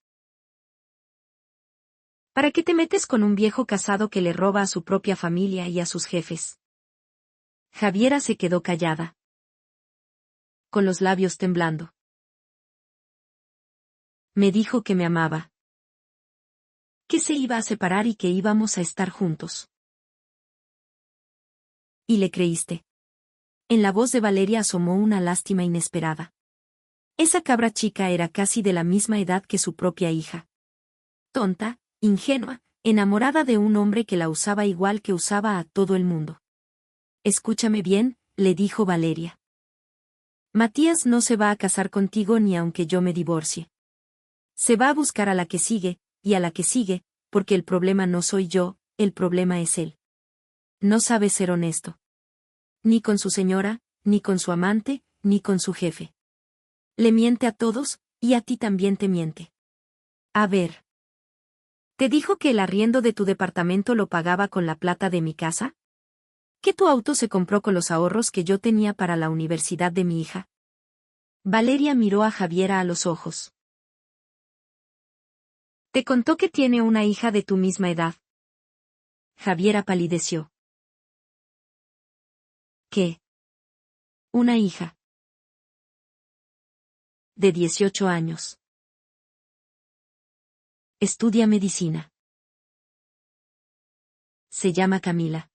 ¿Para qué te metes con un viejo casado que le roba a su propia familia y a sus jefes? Javiera se quedó callada, con los labios temblando. Me dijo que me amaba. Que se iba a separar y que íbamos a estar juntos. ¿Y le creíste? En la voz de Valeria asomó una lástima inesperada. Esa cabra chica era casi de la misma edad que su propia hija. Tonta, ingenua, enamorada de un hombre que la usaba igual que usaba a todo el mundo. Escúchame bien, le dijo Valeria. Matías no se va a casar contigo ni aunque yo me divorcie. Se va a buscar a la que sigue, y a la que sigue, porque el problema no soy yo, el problema es él. No sabe ser honesto. Ni con su señora, ni con su amante, ni con su jefe. Le miente a todos, y a ti también te miente. A ver. ¿Te dijo que el arriendo de tu departamento lo pagaba con la plata de mi casa? ¿Que tu auto se compró con los ahorros que yo tenía para la universidad de mi hija? Valeria miró a Javiera a los ojos. ¿Te contó que tiene una hija de tu misma edad? Javiera palideció. ¿Qué? Una hija. De 18 años. Estudia medicina. Se llama Camila.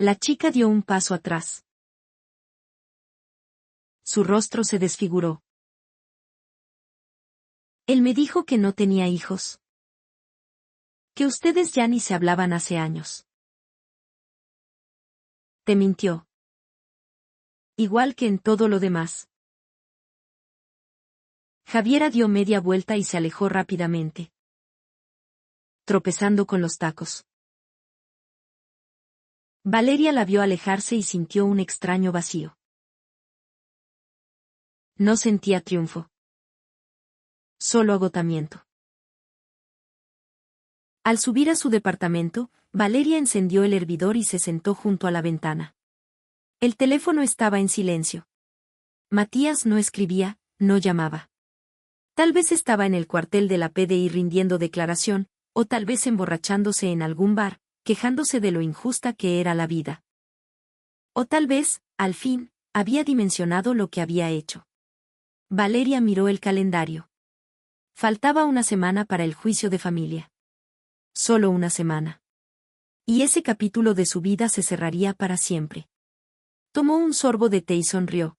La chica dio un paso atrás. Su rostro se desfiguró. Él me dijo que no tenía hijos. Que ustedes ya ni se hablaban hace años. Te mintió. Igual que en todo lo demás. Javiera dio media vuelta y se alejó rápidamente, tropezando con los tacos. Valeria la vio alejarse y sintió un extraño vacío. No sentía triunfo. Solo agotamiento. Al subir a su departamento, Valeria encendió el hervidor y se sentó junto a la ventana. El teléfono estaba en silencio. Matías no escribía, no llamaba. Tal vez estaba en el cuartel de la PDI rindiendo declaración, o tal vez emborrachándose en algún bar, quejándose de lo injusta que era la vida. O tal vez, al fin, había dimensionado lo que había hecho. Valeria miró el calendario. Faltaba una semana para el juicio de familia. Solo una semana. Y ese capítulo de su vida se cerraría para siempre. Tomó un sorbo de té y sonrió.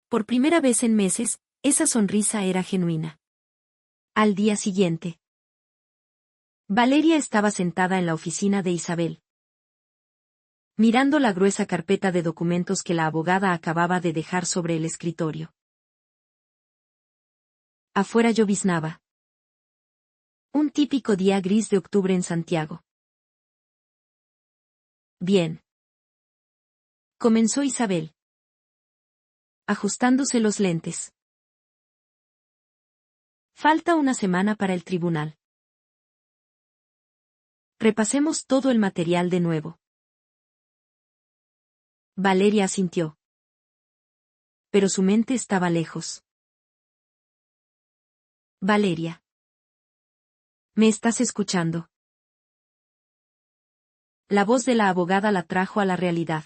Por primera vez en meses, esa sonrisa era genuina. Al día siguiente, Valeria estaba sentada en la oficina de Isabel, mirando la gruesa carpeta de documentos que la abogada acababa de dejar sobre el escritorio. Afuera lloviznaba. Un típico día gris de octubre en Santiago. Bien. Comenzó Isabel, ajustándose los lentes. Falta una semana para el tribunal. Repasemos todo el material de nuevo. Valeria asintió. Pero su mente estaba lejos. Valeria. ¿Me estás escuchando? La voz de la abogada la trajo a la realidad.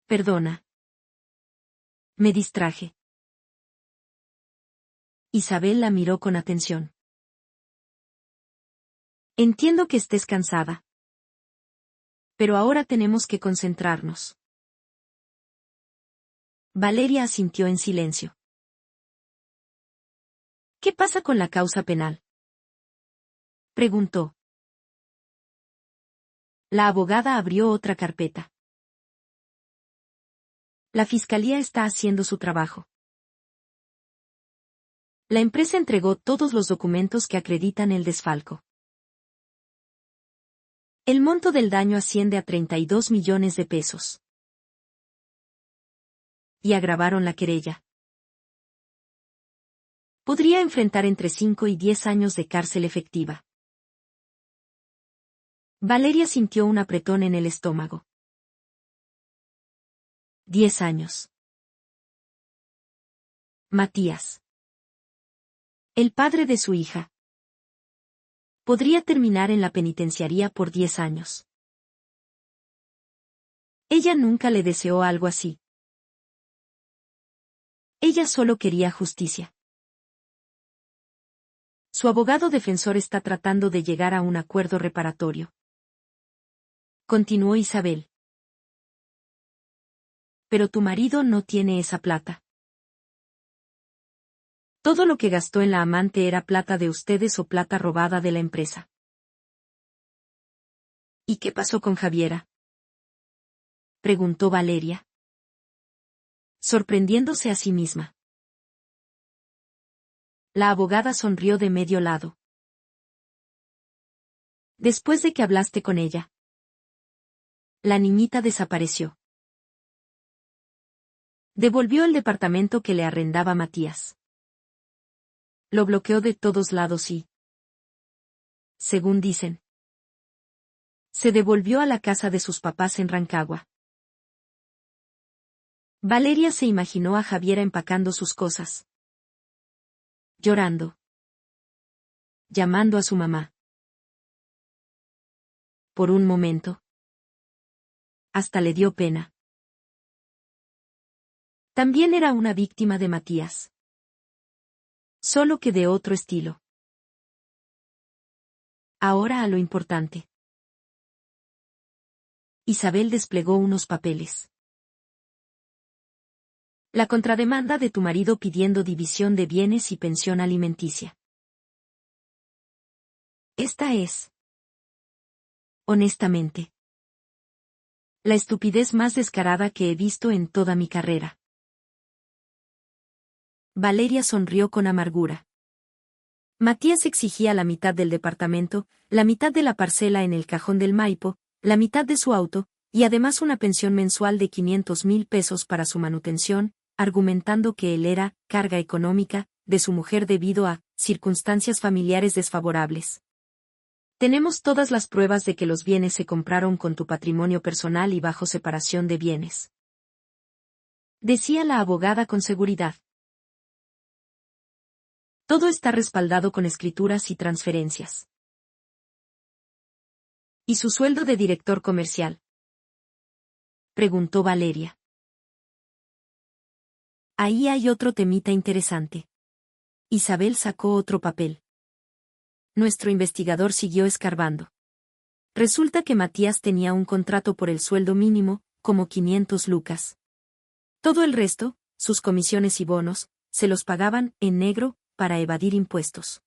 Perdona. Me distraje. Isabel la miró con atención. Entiendo que estés cansada. Pero ahora tenemos que concentrarnos. Valeria asintió en silencio. ¿Qué pasa con la causa penal? Preguntó. La abogada abrió otra carpeta. La fiscalía está haciendo su trabajo. La empresa entregó todos los documentos que acreditan el desfalco. El monto del daño asciende a 32 millones de pesos. Y agravaron la querella. Podría enfrentar entre 5 y 10 años de cárcel efectiva. Valeria sintió un apretón en el estómago. 10 años. Matías, el padre de su hija, podría terminar en la penitenciaría por 10 años. Ella nunca le deseó algo así. Ella solo quería justicia. Su abogado defensor está tratando de llegar a un acuerdo reparatorio. Continuó Isabel. Pero tu marido no tiene esa plata. Todo lo que gastó en la amante era plata de ustedes o plata robada de la empresa. ¿Y qué pasó con Javiera? Preguntó Valeria, sorprendiéndose a sí misma. La abogada sonrió de medio lado. Después de que hablaste con ella, la niñita desapareció. Devolvió el departamento que le arrendaba Matías. Lo bloqueó de todos lados y, según dicen, se devolvió a la casa de sus papás en Rancagua. Valeria se imaginó a Javiera empacando sus cosas, llorando, llamando a su mamá. Por un momento, hasta le dio pena. También era una víctima de Matías. Solo que de otro estilo. Ahora a lo importante. Isabel desplegó unos papeles. La contrademanda de tu marido pidiendo división de bienes y pensión alimenticia. Esta es, honestamente, la estupidez más descarada que he visto en toda mi carrera. Valeria sonrió con amargura. Matías exigía la mitad del departamento, la mitad de la parcela en el Cajón del Maipo, la mitad de su auto, y además una pensión mensual de 500,000 pesos para su manutención, argumentando que él era carga económica de su mujer debido a circunstancias familiares desfavorables. Tenemos todas las pruebas de que los bienes se compraron con tu patrimonio personal y bajo separación de bienes. Decía la abogada con seguridad. Todo está respaldado con escrituras y transferencias. ¿Y su sueldo de director comercial?, preguntó Valeria. Ahí hay otro temita interesante. Isabel sacó otro papel. Nuestro investigador siguió escarbando. Resulta que Matías tenía un contrato por el sueldo mínimo, como 500 lucas. Todo el resto, sus comisiones y bonos, se los pagaban en negro, para evadir impuestos.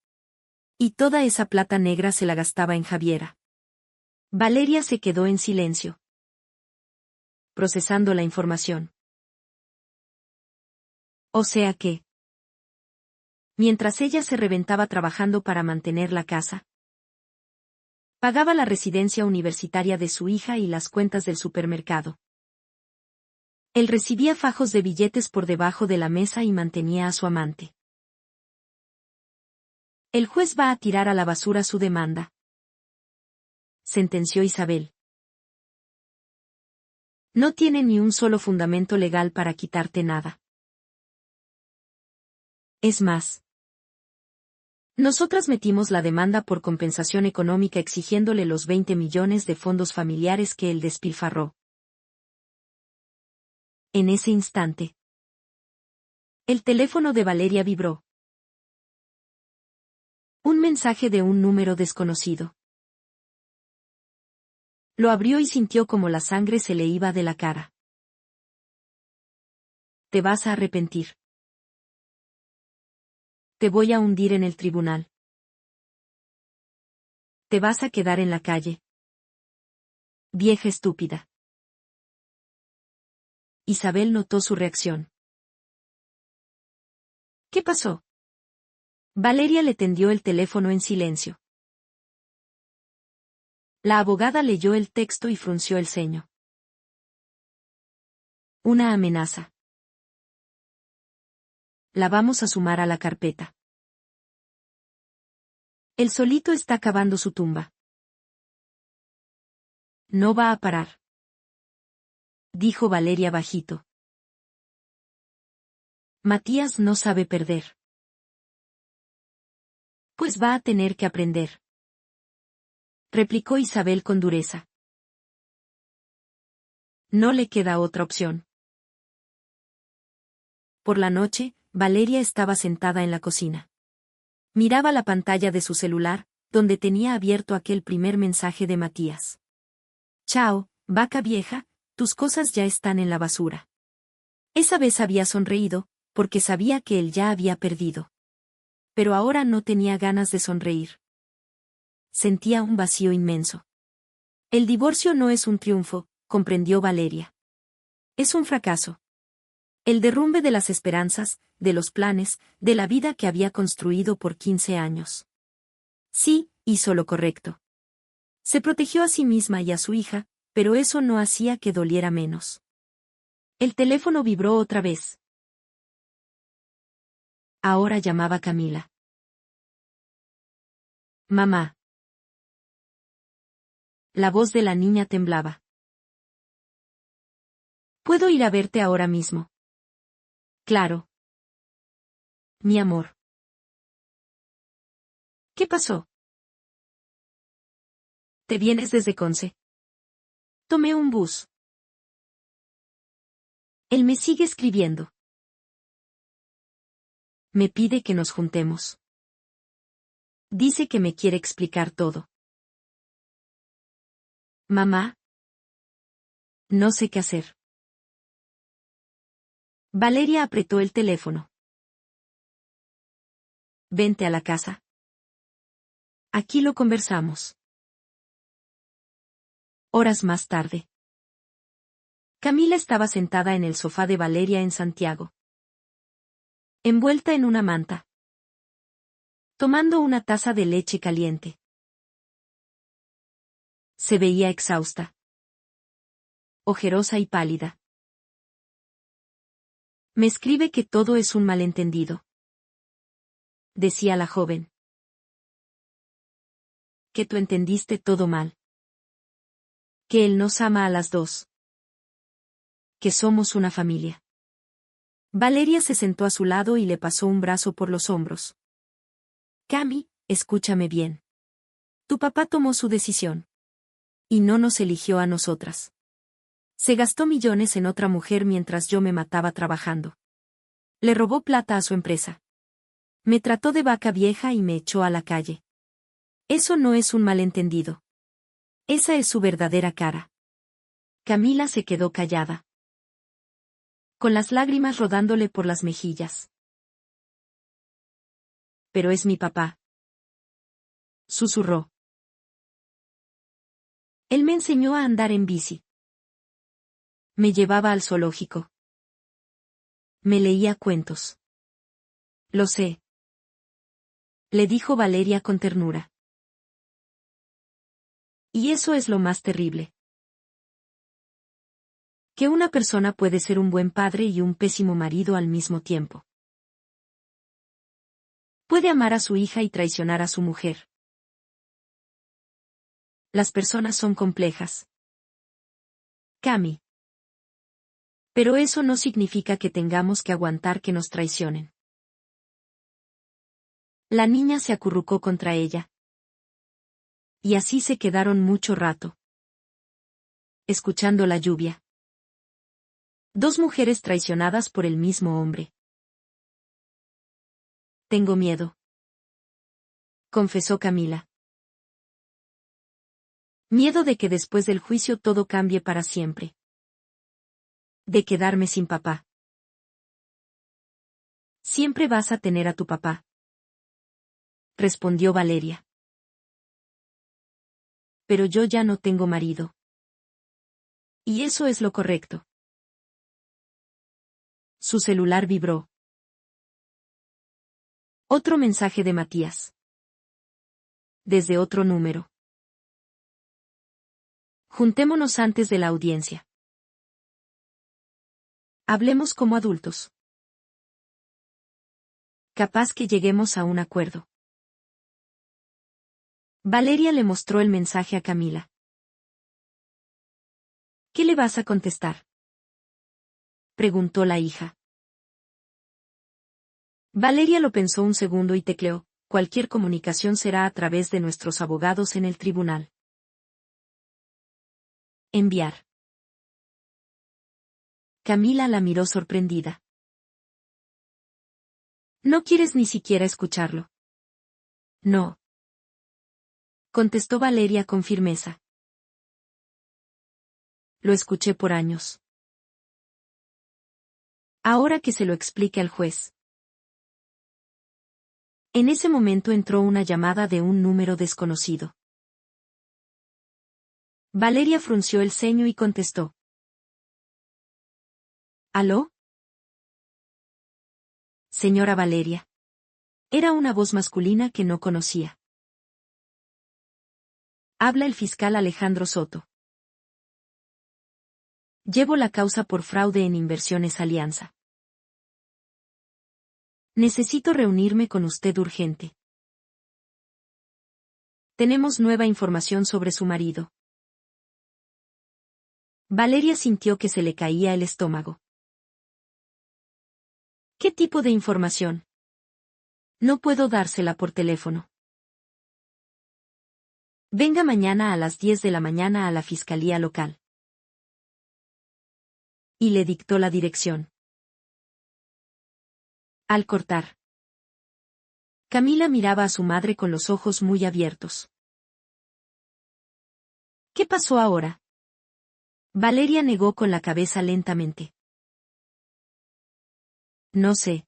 Y toda esa plata negra se la gastaba en Javiera. Valeria se quedó en silencio, procesando la información. O sea que, mientras ella se reventaba trabajando para mantener la casa, pagaba la residencia universitaria de su hija y las cuentas del supermercado. Él recibía fajos de billetes por debajo de la mesa y mantenía a su amante. El juez va a tirar a la basura su demanda, sentenció Isabel. No tiene ni un solo fundamento legal para quitarte nada. Es más, nosotras metimos la demanda por compensación económica exigiéndole los 20 millones de fondos familiares que él despilfarró. En ese instante, el teléfono de Valeria vibró. Un mensaje de un número desconocido. Lo abrió y sintió como la sangre se le iba de la cara. Te vas a arrepentir. Te voy a hundir en el tribunal. Te vas a quedar en la calle. Vieja estúpida. Isabel notó su reacción. ¿Qué pasó? Valeria le tendió el teléfono en silencio. La abogada leyó el texto y frunció el ceño. Una amenaza. La vamos a sumar a la carpeta. Él solito está cavando su tumba. No va a parar, dijo Valeria bajito. Matías no sabe perder. Pues va a tener que aprender, replicó Isabel con dureza. No le queda otra opción. Por la noche, Valeria estaba sentada en la cocina. Miraba la pantalla de su celular, donde tenía abierto aquel primer mensaje de Matías. Chao, vaca vieja, tus cosas ya están en la basura. Esa vez había sonreído, porque sabía que él ya había perdido. Pero ahora no tenía ganas de sonreír. Sentía un vacío inmenso. El divorcio no es un triunfo, comprendió Valeria. Es un fracaso. El derrumbe de las esperanzas, de los planes, de la vida que había construido por 15 años. Sí, hizo lo correcto. Se protegió a sí misma y a su hija, pero eso no hacía que doliera menos. El teléfono vibró otra vez. Ahora llamaba Camila. Mamá. La voz de la niña temblaba. ¿Puedo ir a verte ahora mismo? Claro. Mi amor. ¿Qué pasó? ¿Te vienes desde Conce? Tomé un bus. Él me sigue escribiendo. Me pide que nos juntemos. Dice que me quiere explicar todo. Mamá. No sé qué hacer. Valeria apretó el teléfono. Vente a la casa. Aquí lo conversamos. Horas más tarde. Camila estaba sentada en el sofá de Valeria en Santiago. Envuelta en una manta. Tomando una taza de leche caliente. Se veía exhausta. Ojerosa y pálida. Me escribe que todo es un malentendido. decía la joven. Que tú entendiste todo mal. Que él nos ama a las dos. Que somos una familia. Valeria se sentó a su lado y le pasó un brazo por los hombros. Cami, escúchame bien. Tu papá tomó su decisión. Y no nos eligió a nosotras. Se gastó millones en otra mujer mientras yo me mataba trabajando. Le robó plata a su empresa. Me trató de vaca vieja y me echó a la calle. Eso no es un malentendido. Esa es su verdadera cara. Camila se quedó callada, con las lágrimas rodándole por las mejillas. Pero es mi papá, susurró. Él me enseñó a andar en bici. Me llevaba al zoológico. Me leía cuentos. Lo sé, le dijo Valeria con ternura. Y eso es lo más terrible. Que una persona puede ser un buen padre y un pésimo marido al mismo tiempo. Puede amar a su hija y traicionar a su mujer. Las personas son complejas. Cami. Pero eso no significa que tengamos que aguantar que nos traicionen. La niña se acurrucó contra ella. Y así se quedaron mucho rato, escuchando la lluvia. Dos mujeres traicionadas por el mismo hombre. Tengo miedo, confesó Camila. Miedo de que después del juicio todo cambie para siempre. De quedarme sin papá. Siempre vas a tener a tu papá, respondió Valeria. Pero yo ya no tengo marido. Y eso es lo correcto. Su celular vibró. Otro mensaje de Matías. Desde otro número. Juntémonos antes de la audiencia. Hablemos como adultos. Capaz que lleguemos a un acuerdo. Valeria le mostró el mensaje a Camila. ¿Qué le vas a contestar?, preguntó la hija. Valeria lo pensó un segundo y tecleó: cualquier comunicación será a través de nuestros abogados en el tribunal. Enviar. Camila la miró sorprendida. No quieres ni siquiera escucharlo. No, contestó Valeria con firmeza. Lo escuché por años. Ahora que se lo explique al juez. En ese momento entró una llamada de un número desconocido. Valeria frunció el ceño y contestó. ¿Aló? Señora Valeria. Era una voz masculina que no conocía. Habla el fiscal Alejandro Soto. Llevo la causa por fraude en Inversiones Alianza. Necesito reunirme con usted urgente. Tenemos nueva información sobre su marido. Valeria sintió que se le caía el estómago. ¿Qué tipo de información? No puedo dársela por teléfono. Venga mañana a las 10 de la mañana a la fiscalía local. Y le dictó la dirección. Al cortar, Camila miraba a su madre con los ojos muy abiertos. ¿Qué pasó ahora? Valeria negó con la cabeza lentamente. No sé.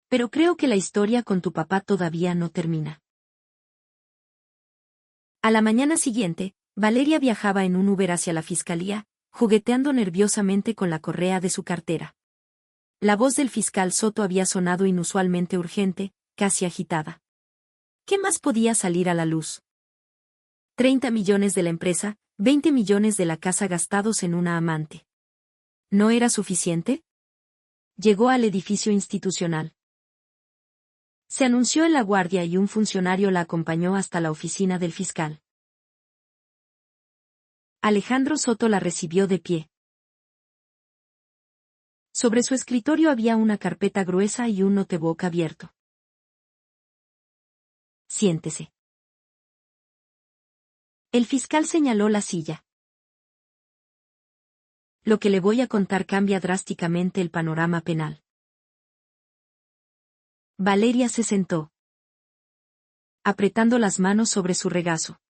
Pero creo que la historia con tu papá todavía no termina. A la mañana siguiente, Valeria viajaba en un Uber hacia la fiscalía, jugueteando nerviosamente con la correa de su cartera. La voz del fiscal Soto había sonado inusualmente urgente, casi agitada. ¿Qué más podía salir a la luz? 30 millones de la empresa, 20 millones de la casa gastados en una amante. ¿No era suficiente? Llegó al edificio institucional. Se anunció en la guardia y un funcionario la acompañó hasta la oficina del fiscal. Alejandro Soto la recibió de pie. Sobre su escritorio había una carpeta gruesa y un notebook abierto. Siéntese. El fiscal señaló la silla. Lo que le voy a contar cambia drásticamente el panorama penal. Valeria se sentó, apretando las manos sobre su regazo.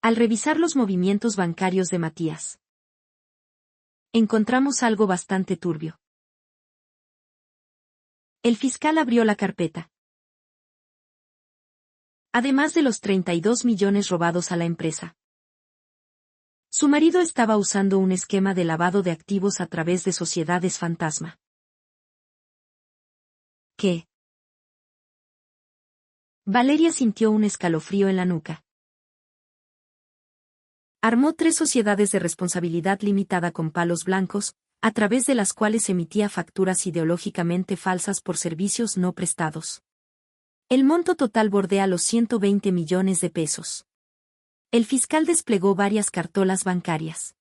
Al revisar los movimientos bancarios de Matías, encontramos algo bastante turbio. El fiscal abrió la carpeta. Además de los 32 millones robados a la empresa, su marido estaba usando un esquema de lavado de activos a través de sociedades fantasma. ¿Qué? Valeria sintió un escalofrío en la nuca. Armó 3 sociedades de responsabilidad limitada con palos blancos, a través de las cuales emitía facturas ideológicamente falsas por servicios no prestados. El monto total bordea los 120 millones de pesos. El fiscal desplegó varias cartolas bancarias.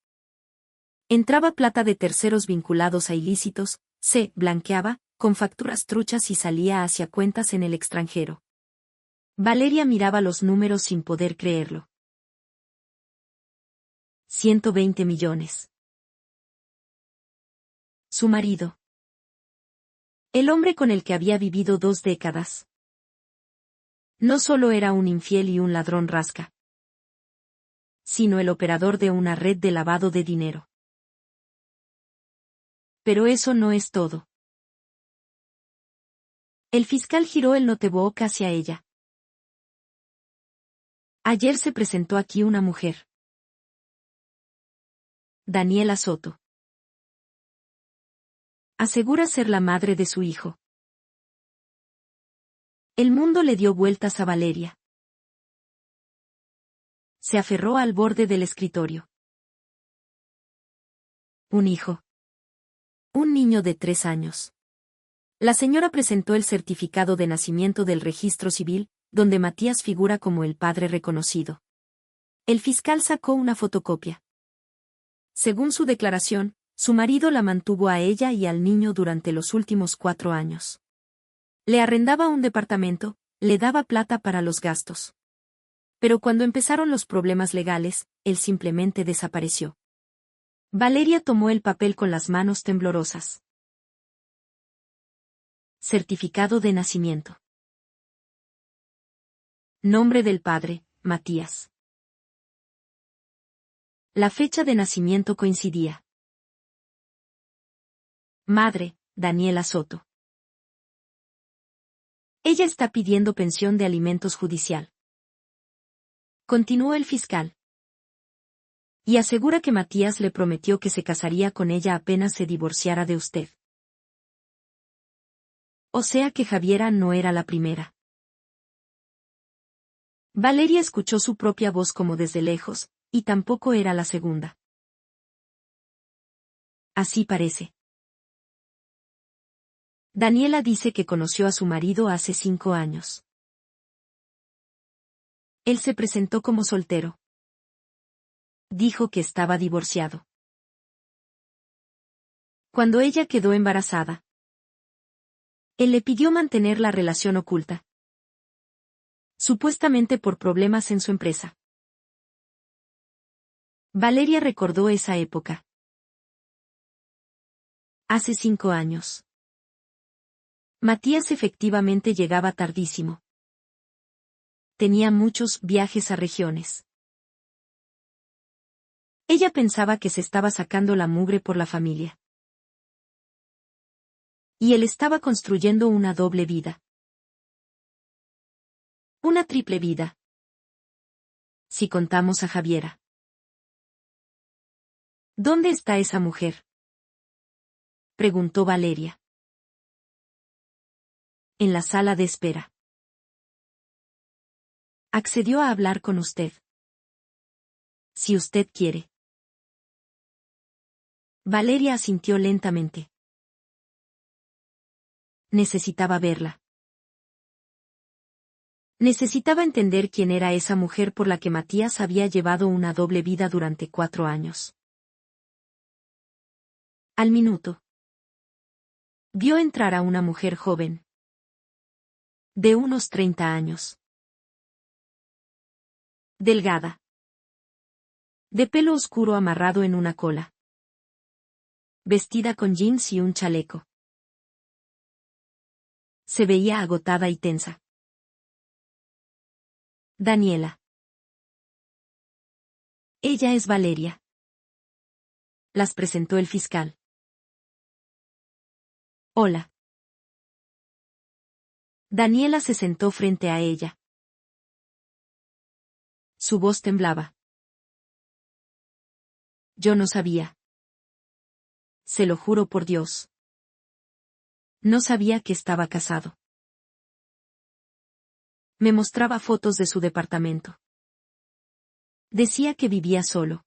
Entraba plata de terceros vinculados a ilícitos, se blanqueaba, con facturas truchas y salía hacia cuentas en el extranjero. Valeria miraba los números sin poder creerlo. 120 millones. Su marido. El hombre con el que había vivido 2 décadas. No solo era un infiel y un ladrón rasca, sino el operador de una red de lavado de dinero. Pero eso no es todo. El fiscal giró el notebook hacia ella. Ayer se presentó aquí una mujer. Daniela Soto. Asegura ser la madre de su hijo. El mundo le dio vueltas a Valeria. Se aferró al borde del escritorio. Un hijo. Un niño de 3 años. La señora presentó el certificado de nacimiento del registro civil, donde Matías figura como el padre reconocido. El fiscal sacó una fotocopia. Según su declaración, su marido la mantuvo a ella y al niño durante los últimos 4 años. Le arrendaba un departamento, le daba plata para los gastos. Pero cuando empezaron los problemas legales, él simplemente desapareció. Valeria tomó el papel con las manos temblorosas. Certificado de nacimiento. Nombre del padre, Matías. La fecha de nacimiento coincidía. Madre, Daniela Soto. Ella está pidiendo pensión de alimentos judicial. Continuó el fiscal. Y asegura que Matías le prometió que se casaría con ella apenas se divorciara de usted. O sea que Javiera no era la primera. Valeria escuchó su propia voz como desde lejos, y tampoco era la segunda. Así parece. Daniela dice que conoció a su marido hace 5 años. Él se presentó como soltero. Dijo que estaba divorciado. Cuando ella quedó embarazada, él le pidió mantener la relación oculta. Supuestamente por problemas en su empresa. Valeria recordó esa época. Hace 5 años. Matías efectivamente llegaba tardísimo. Tenía muchos viajes a regiones. Ella pensaba que se estaba sacando la mugre por la familia. Y él estaba construyendo una doble vida. Una triple vida. Si contamos a Javiera. ¿Dónde está esa mujer? Preguntó Valeria. En la sala de espera. Accedió a hablar con usted. Si usted quiere. Valeria asintió lentamente. necesitaba verla. Necesitaba entender quién era esa mujer por la que Matías había llevado una doble vida durante 4 años. Al minuto. Vio entrar a una mujer joven. De unos 30 años. Delgada. De pelo oscuro amarrado en una cola. Vestida con jeans y un chaleco. Se veía agotada y tensa. Daniela. Ella es Valeria. Las presentó el fiscal. Hola. Daniela se sentó frente a ella. Su voz temblaba. Yo no sabía. Se lo juro por Dios. No sabía que estaba casado. Me mostraba fotos de su departamento. Decía que vivía solo.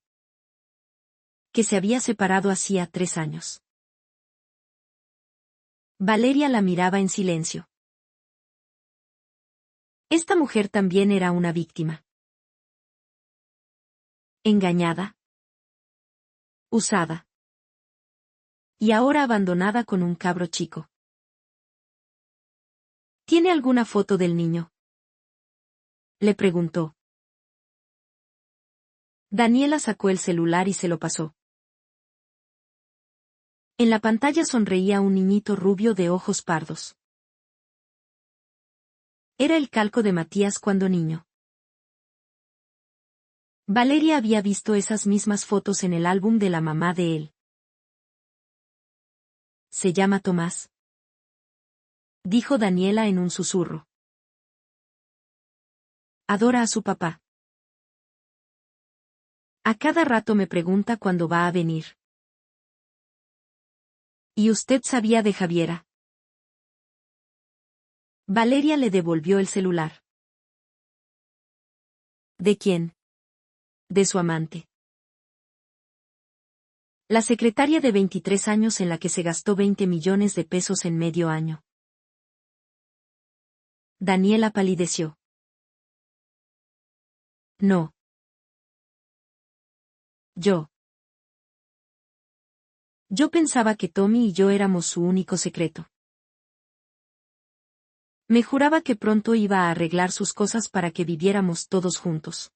Que se había separado hacía 3 años. Valeria la miraba en silencio. Esta mujer también era una víctima. Engañada. Usada. Y ahora abandonada con un cabro chico. ¿Tiene alguna foto del niño?, le preguntó. Daniela sacó el celular y se lo pasó. En la pantalla sonreía un niñito rubio de ojos pardos. Era el calco de Matías cuando niño. Valeria había visto esas mismas fotos en el álbum de la mamá de él. Se llama Tomás, dijo Daniela en un susurro. Adora a su papá. A cada rato me pregunta cuándo va a venir. ¿Y usted sabía de Javiera? Valeria le devolvió el celular. ¿De quién? De su amante. La secretaria de 23 años en la que se gastó 20 millones de pesos en medio año. Daniela palideció. No. Yo pensaba que Tommy y yo éramos su único secreto. Me juraba que pronto iba a arreglar sus cosas para que viviéramos todos juntos.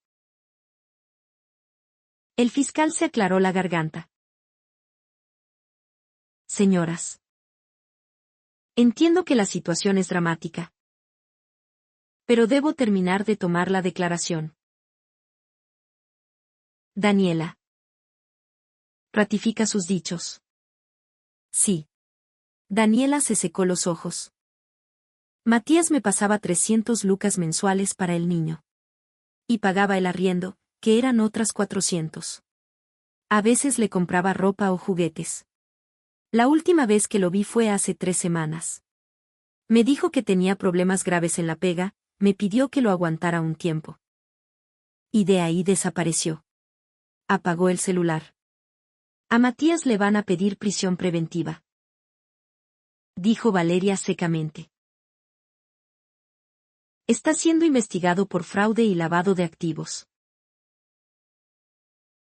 El fiscal se aclaró la garganta. Señoras. Entiendo que la situación es dramática. Pero debo terminar de tomar la declaración. Daniela. Ratifica sus dichos. Sí. Daniela se secó los ojos. Matías me pasaba 300 lucas mensuales para el niño. Y pagaba el arriendo, que eran otras 400. A veces le compraba ropa o juguetes. La última vez que lo vi fue hace 3 semanas. Me dijo que tenía problemas graves en la pega, me pidió que lo aguantara un tiempo. Y de ahí desapareció. Apagó el celular. A Matías le van a pedir prisión preventiva, dijo Valeria secamente. Está siendo investigado por fraude y lavado de activos.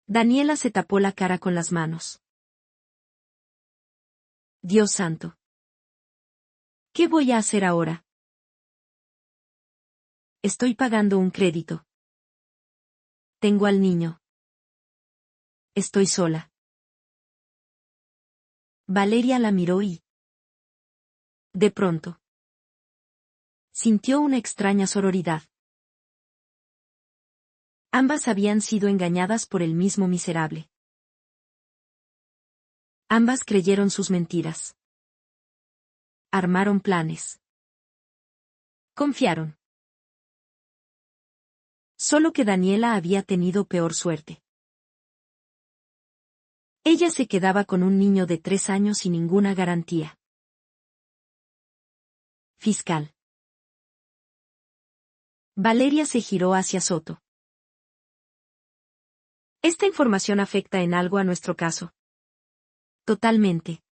Daniela se tapó la cara con las manos. Dios santo. ¿Qué voy a hacer ahora? Estoy pagando un crédito. Tengo al niño. Estoy sola. Valeria la miró y, de pronto, sintió una extraña sororidad. Ambas habían sido engañadas por el mismo miserable. Ambas creyeron sus mentiras. Armaron planes. Confiaron. Solo que Daniela había tenido peor suerte. Ella se quedaba con un niño de 3 años y ninguna garantía. Fiscal. Valeria se giró hacia Soto. ¿Esta información afecta en algo a nuestro caso? Totalmente.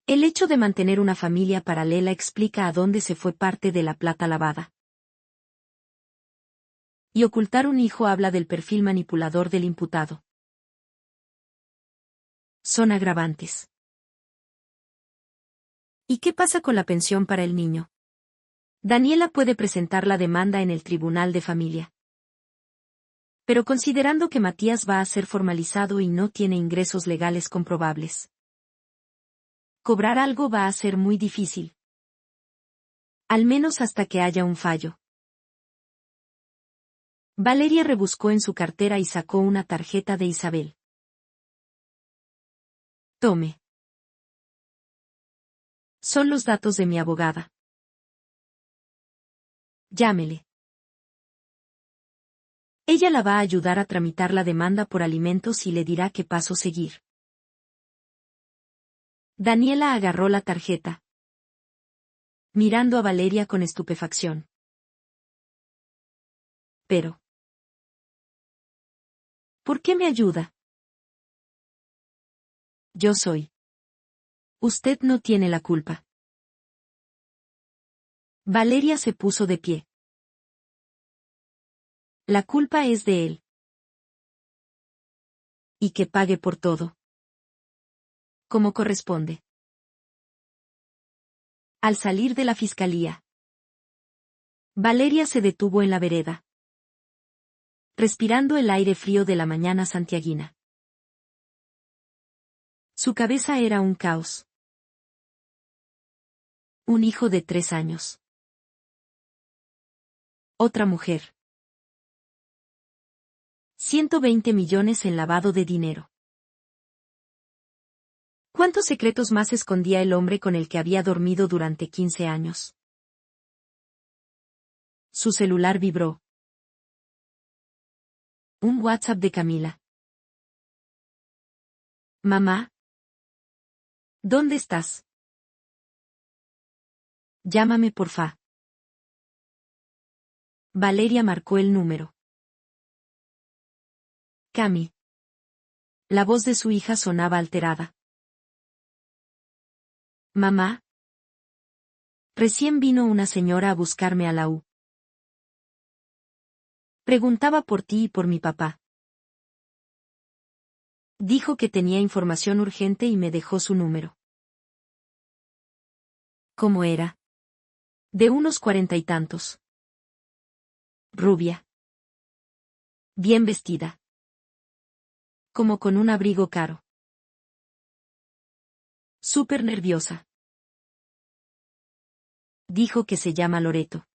El hecho de mantener una familia paralela explica a dónde se fue parte de la plata lavada. Y ocultar un hijo habla del perfil manipulador del imputado. Son agravantes. ¿Y qué pasa con la pensión para el niño? Daniela puede presentar la demanda en el Tribunal de Familia. Pero considerando que Matías va a ser formalizado y no tiene ingresos legales comprobables, cobrar algo va a ser muy difícil. Al menos hasta que haya un fallo. Valeria rebuscó en su cartera y sacó una tarjeta de Isabel. Tome. Son los datos de mi abogada. Llámele. Ella la va a ayudar a tramitar la demanda por alimentos y le dirá qué paso seguir. Daniela agarró la tarjeta, mirando a Valeria con estupefacción. Pero, ¿por qué me ayuda? Yo soy. Usted no tiene la culpa. Valeria se puso de pie. La culpa es de él. Y que pague por todo. Como corresponde. Al salir de la fiscalía, Valeria se detuvo en la vereda, respirando el aire frío de la mañana santiaguina. Su cabeza era un caos. Un hijo de 3 años. Otra mujer. 120 millones en lavado de dinero. ¿Cuántos secretos más escondía el hombre con el que había dormido durante 15 años? Su celular vibró. Un WhatsApp de Camila. Mamá. ¿Dónde estás? Llámame porfa. Valeria marcó el número. Cami. La voz de su hija sonaba alterada. Mamá. Recién vino una señora a buscarme a la U. Preguntaba por ti y por mi papá. Dijo que tenía información urgente y me dejó su número. ¿Cómo era? De unos 40 y tantos. Rubia. Bien vestida. Como con un abrigo caro. Súper nerviosa. Dijo que se llama Loreto.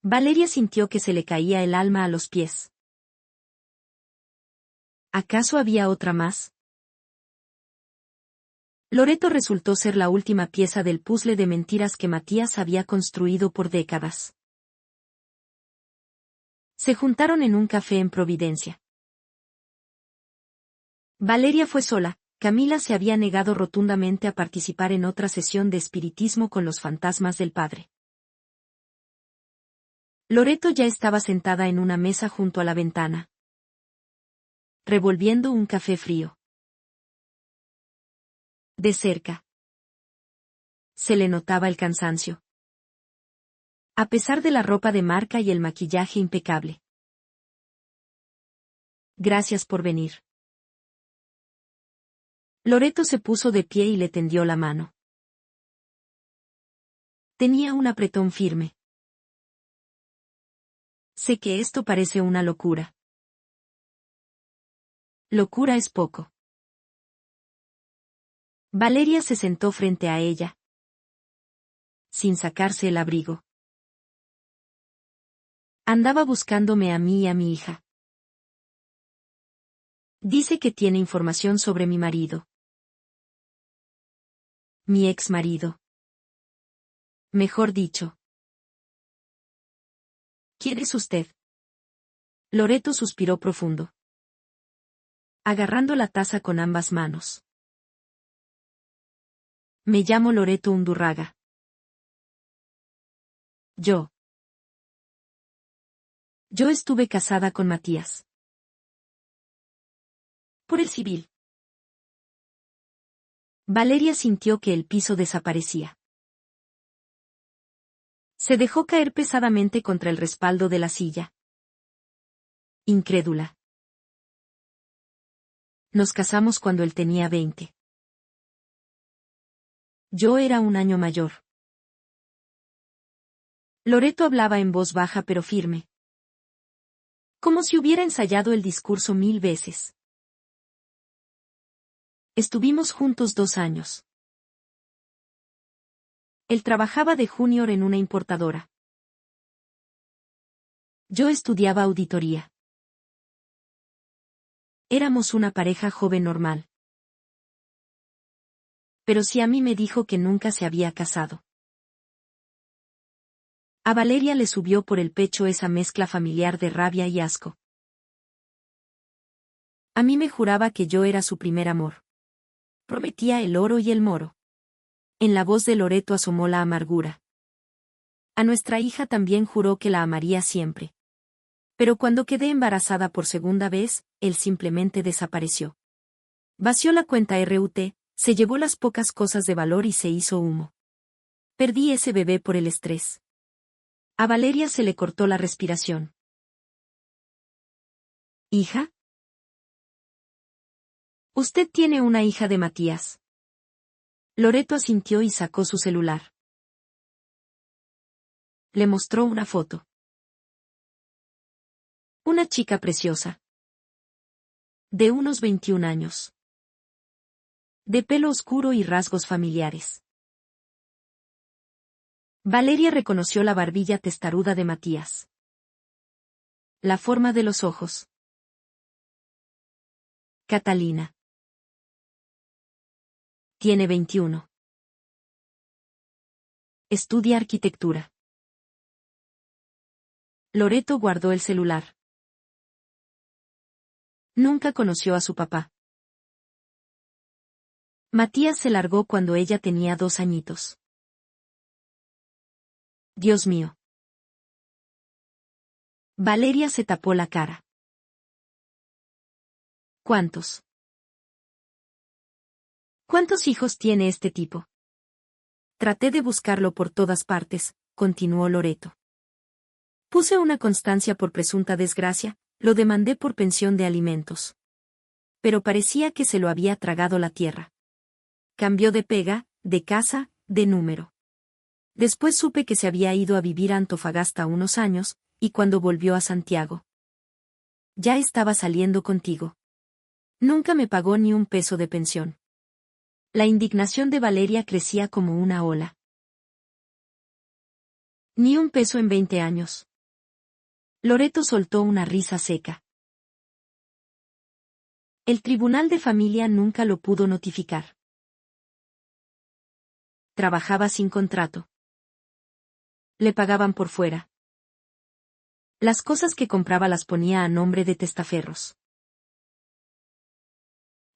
Valeria sintió que se le caía el alma a los pies. ¿Acaso había otra más? Loreto resultó ser la última pieza del puzzle de mentiras que Matías había construido por décadas. Se juntaron en un café en Providencia. Valeria fue sola. Camila se había negado rotundamente a participar en otra sesión de espiritismo con los fantasmas del padre. Loreto ya estaba sentada en una mesa junto a la ventana, revolviendo un café frío. De cerca, se le notaba el cansancio. A pesar de la ropa de marca y el maquillaje impecable. Gracias por venir. Loreto se puso de pie y le tendió la mano. Tenía un apretón firme. Sé que esto parece una locura. Locura es poco. Valeria se sentó frente a ella, sin sacarse el abrigo. Andaba buscándome a mí y a mi hija. Dice que tiene información sobre mi marido. Mi ex marido. Mejor dicho. ¿Quién es usted? Loreto suspiró profundo, agarrando la taza con ambas manos. Me llamo Loreto Undurraga. Yo estuve casada con Matías. Por el civil. Valeria sintió que el piso desaparecía. Se dejó caer pesadamente contra el respaldo de la silla. Incrédula. Nos casamos cuando él tenía 20. Yo era un año mayor. Loreto hablaba en voz baja pero firme. Como si hubiera ensayado el discurso 1000 veces. Estuvimos juntos 2 años. Él trabajaba de junior en una importadora. Yo estudiaba auditoría. Éramos una pareja joven normal. Pero sí a mí me dijo que nunca se había casado. A Valeria le subió por el pecho esa mezcla familiar de rabia y asco. A mí me juraba que yo era su primer amor. Prometía el oro y el moro. En la voz de Loreto asomó la amargura. A nuestra hija también juró que la amaría siempre. Pero cuando quedé embarazada por segunda vez, él simplemente desapareció. Vació la cuenta RUT, se llevó las pocas cosas de valor y se hizo humo. Perdí ese bebé por el estrés. A Valeria se le cortó la respiración. ¿Hija? Usted tiene una hija de Matías. Loreto asintió y sacó su celular. Le mostró una foto. Una chica preciosa. De unos 21 años. De pelo oscuro y rasgos familiares. Valeria reconoció la barbilla testaruda de Matías. La forma de los ojos. Catalina. Tiene 21. Estudia arquitectura. Loreto guardó el celular. Nunca conoció a su papá. Matías se largó cuando ella tenía 2 añitos. Dios mío. Valeria se tapó la cara. ¿Cuántos? ¿Cuántos hijos tiene este tipo? Traté de buscarlo por todas partes, continuó Loreto. Puse una constancia por presunta desgracia, lo demandé por pensión de alimentos. Pero parecía que se lo había tragado la tierra. Cambió de pega, de casa, de número. Después supe que se había ido a vivir a Antofagasta unos años, y cuando volvió a Santiago. Ya estaba saliendo contigo. Nunca me pagó ni un peso de pensión. La indignación de Valeria crecía como una ola. Ni un peso en 20 años. Loreto soltó una risa seca. El tribunal de familia nunca lo pudo notificar. Trabajaba sin contrato. Le pagaban por fuera. Las cosas que compraba las ponía a nombre de testaferros.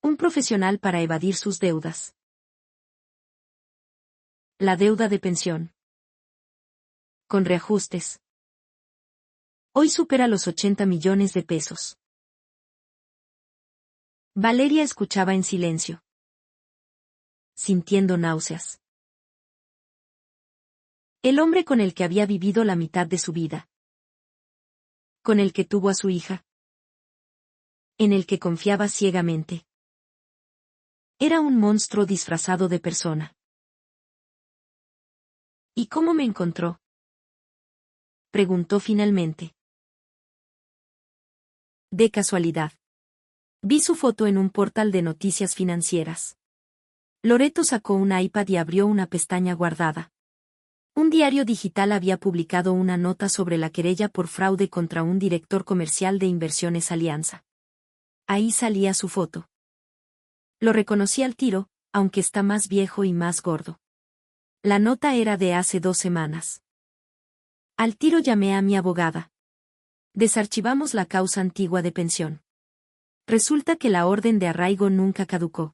Un profesional para evadir sus deudas. La deuda de pensión. Con reajustes. Hoy supera los 80 millones de pesos. Valeria escuchaba en silencio. Sintiendo náuseas. El hombre con el que había vivido la mitad de su vida. Con el que tuvo a su hija. En el que confiaba ciegamente. Era un monstruo disfrazado de persona. ¿Y cómo me encontró? Preguntó finalmente. De casualidad. Vi su foto en un portal de noticias financieras. Loreto sacó un iPad y abrió una pestaña guardada. Un diario digital había publicado una nota sobre la querella por fraude contra un director comercial de Inversiones Alianza. Ahí salía su foto. Lo reconocí al tiro, aunque está más viejo y más gordo. La nota era de hace 2 semanas. Al tiro llamé a mi abogada. Desarchivamos la causa antigua de pensión. Resulta que la orden de arraigo nunca caducó.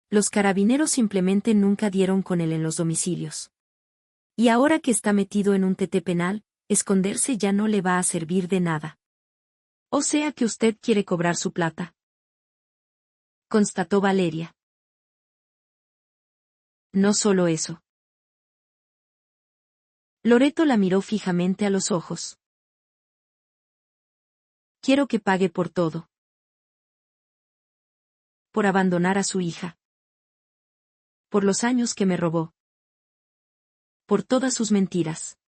Los carabineros simplemente nunca dieron con él en los domicilios. Y ahora que está metido en un TT penal, esconderse ya no le va a servir de nada. O sea que usted quiere cobrar su plata. Constató Valeria. No solo eso. Loreto la miró fijamente a los ojos. Quiero que pague por todo. Por abandonar a su hija. Por los años que me robó. Por todas sus mentiras.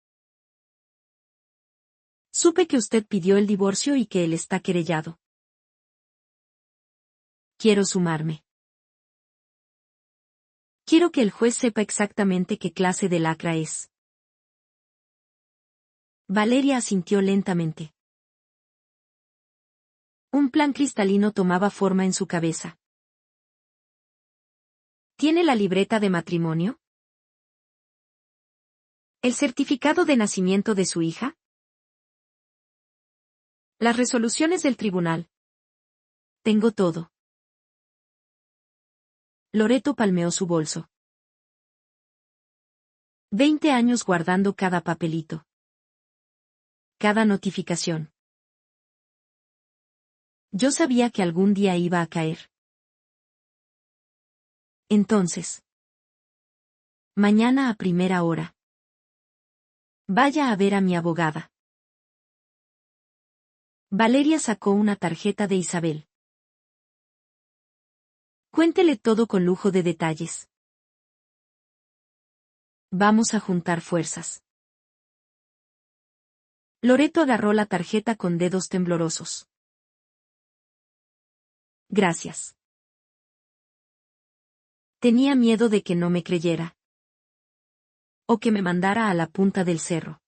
Supe que usted pidió el divorcio y que él está querellado. Quiero sumarme. Quiero que el juez sepa exactamente qué clase de lacra es. Valeria asintió lentamente. Un plan cristalino tomaba forma en su cabeza. ¿Tiene la libreta de matrimonio? ¿El certificado de nacimiento de su hija? Las resoluciones del tribunal. Tengo todo. Loreto palmeó su bolso. 20 años guardando cada papelito. Cada notificación. Yo sabía que algún día iba a caer. Entonces. Mañana a primera hora. Vaya a ver a mi abogada. Valeria sacó una tarjeta de Isabel. Cuéntele todo con lujo de detalles. Vamos a juntar fuerzas. Loreto agarró la tarjeta con dedos temblorosos. Gracias. Tenía miedo de que no me creyera. O que me mandara a la punta del cerro.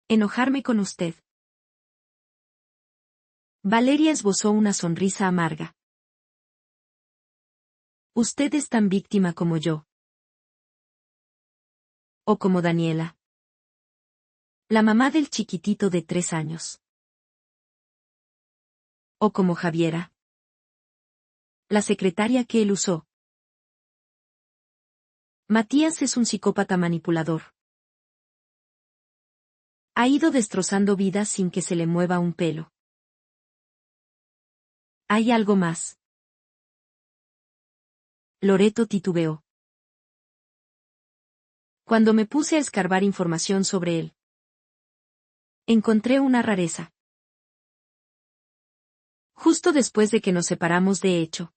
Enojarme con usted. Valeria esbozó una sonrisa amarga. Usted es tan víctima como yo. O como Daniela. La mamá del chiquitito de 3 años. O como Javiera. La secretaria que él usó. Matías es un psicópata manipulador. Ha ido destrozando vidas sin que se le mueva un pelo. ¿Hay algo más? Loreto titubeó. Cuando me puse a escarbar información sobre él, encontré una rareza. Justo después de que nos separamos de hecho.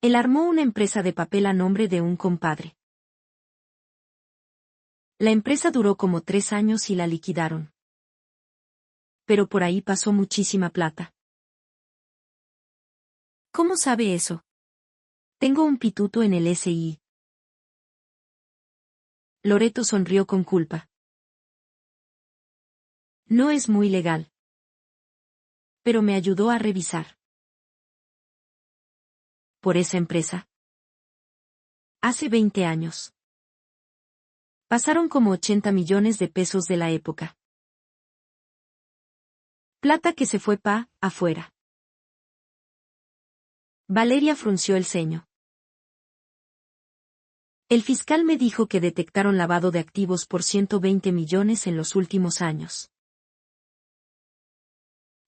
Él armó una empresa de papel a nombre de un compadre. La empresa duró como 3 años y la liquidaron. Pero por ahí pasó muchísima plata. ¿Cómo sabe eso? Tengo un pituto en el SI. Loreto sonrió con culpa. No es muy legal. Pero me ayudó a revisar. ¿Por esa empresa? Hace 20 años. Pasaron como 80 millones de pesos de la época. Plata que se fue afuera. Valeria frunció el ceño. El fiscal me dijo que detectaron lavado de activos por 120 millones en los últimos años.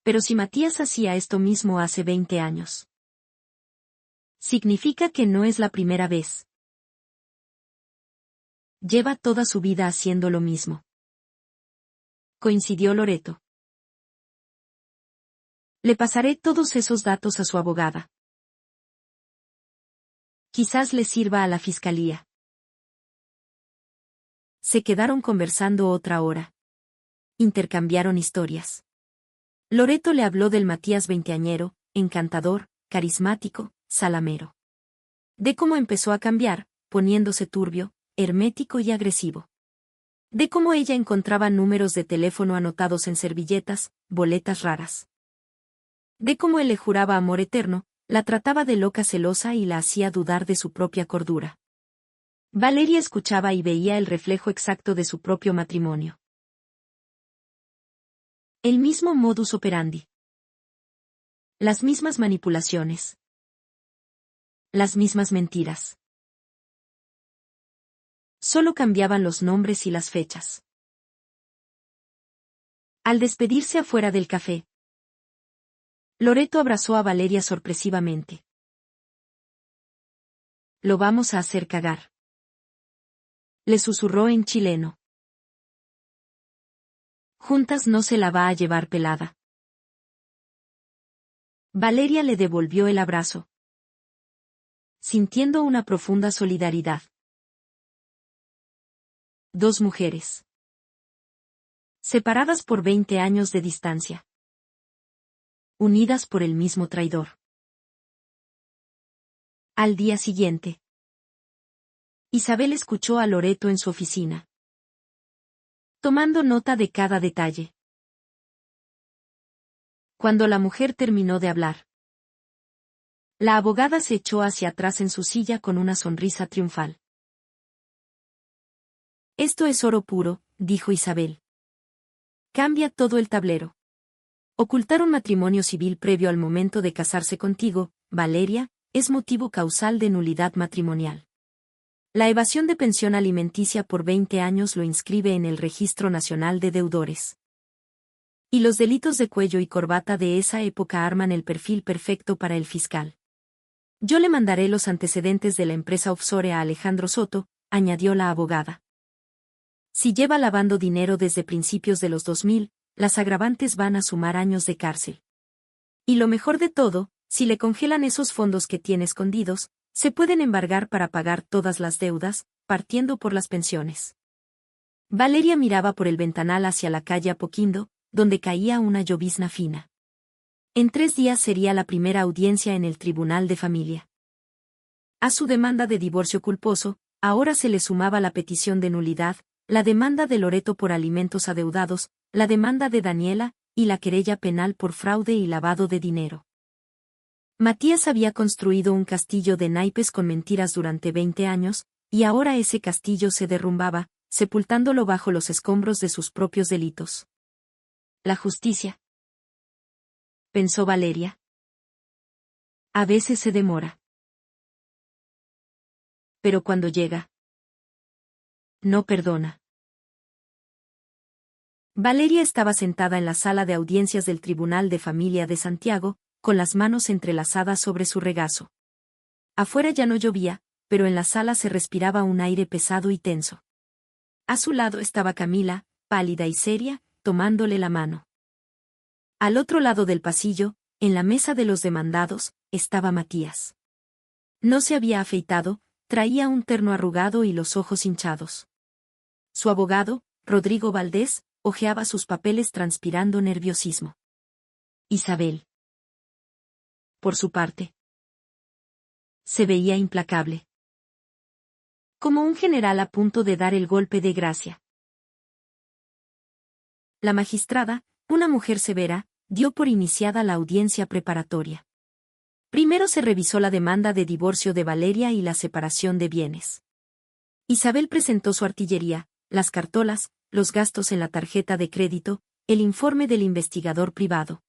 Pero si Matías hacía esto mismo hace 20 años. Significa que no es la primera vez. Lleva toda su vida haciendo lo mismo. Coincidió Loreto. Le pasaré todos esos datos a su abogada. Quizás le sirva a la fiscalía. Se quedaron conversando otra hora. Intercambiaron historias. Loreto le habló del Matías veinteañero, encantador, carismático, salamero. De cómo empezó a cambiar, poniéndose turbio, hermético y agresivo. De cómo ella encontraba números de teléfono anotados en servilletas, boletas raras. De cómo él le juraba amor eterno, la trataba de loca celosa y la hacía dudar de su propia cordura. Valeria escuchaba y veía el reflejo exacto de su propio matrimonio. El mismo modus operandi. Las mismas manipulaciones. Las mismas mentiras. Solo cambiaban los nombres y las fechas. Al despedirse afuera del café, Loreto abrazó a Valeria sorpresivamente. Lo vamos a hacer cagar. Le susurró en chileno. Juntas no se la va a llevar pelada. Valeria le devolvió el abrazo, sintiendo una profunda solidaridad. Dos mujeres. Separadas por 20 años de distancia. Unidas por el mismo traidor. Al día siguiente. Isabel escuchó a Loreto en su oficina, tomando nota de cada detalle. Cuando la mujer terminó de hablar, la abogada se echó hacia atrás en su silla con una sonrisa triunfal. Esto es oro puro, dijo Isabel. Cambia todo el tablero. Ocultar un matrimonio civil previo al momento de casarse contigo, Valeria, es motivo causal de nulidad matrimonial. La evasión de pensión alimenticia por 20 años lo inscribe en el Registro Nacional de Deudores. Y los delitos de cuello y corbata de esa época arman el perfil perfecto para el fiscal. Yo le mandaré los antecedentes de la empresa offshore a Alejandro Soto, añadió la abogada. Si lleva lavando dinero desde principios de los 2000, las agravantes van a sumar años de cárcel. Y lo mejor de todo, si le congelan esos fondos que tiene escondidos, se pueden embargar para pagar todas las deudas, partiendo por las pensiones. Valeria miraba por el ventanal hacia la calle Apoquindo, donde caía una llovizna fina. En 3 días sería la primera audiencia en el Tribunal de Familia. A su demanda de divorcio culposo, ahora se le sumaba la petición de nulidad, la demanda de Loreto por alimentos adeudados, la demanda de Daniela, y la querella penal por fraude y lavado de dinero. Matías había construido un castillo de naipes con mentiras durante 20 años, y ahora ese castillo se derrumbaba, sepultándolo bajo los escombros de sus propios delitos. La justicia, pensó Valeria. A veces se demora. Pero cuando llega, no perdona. Valeria estaba sentada en la sala de audiencias del Tribunal de Familia de Santiago, con las manos entrelazadas sobre su regazo. Afuera ya no llovía, pero en la sala se respiraba un aire pesado y tenso. A su lado estaba Camila, pálida y seria, tomándole la mano. Al otro lado del pasillo, en la mesa de los demandados, estaba Matías. No se había afeitado, traía un terno arrugado y los ojos hinchados. Su abogado, Rodrigo Valdés, hojeaba sus papeles transpirando nerviosismo. Isabel, por su parte, se veía implacable. Como un general a punto de dar el golpe de gracia. La magistrada, una mujer severa, dio por iniciada la audiencia preparatoria. Primero se revisó la demanda de divorcio de Valeria y la separación de bienes. Isabel presentó su artillería, las cartolas, los gastos en la tarjeta de crédito, el informe del investigador privado.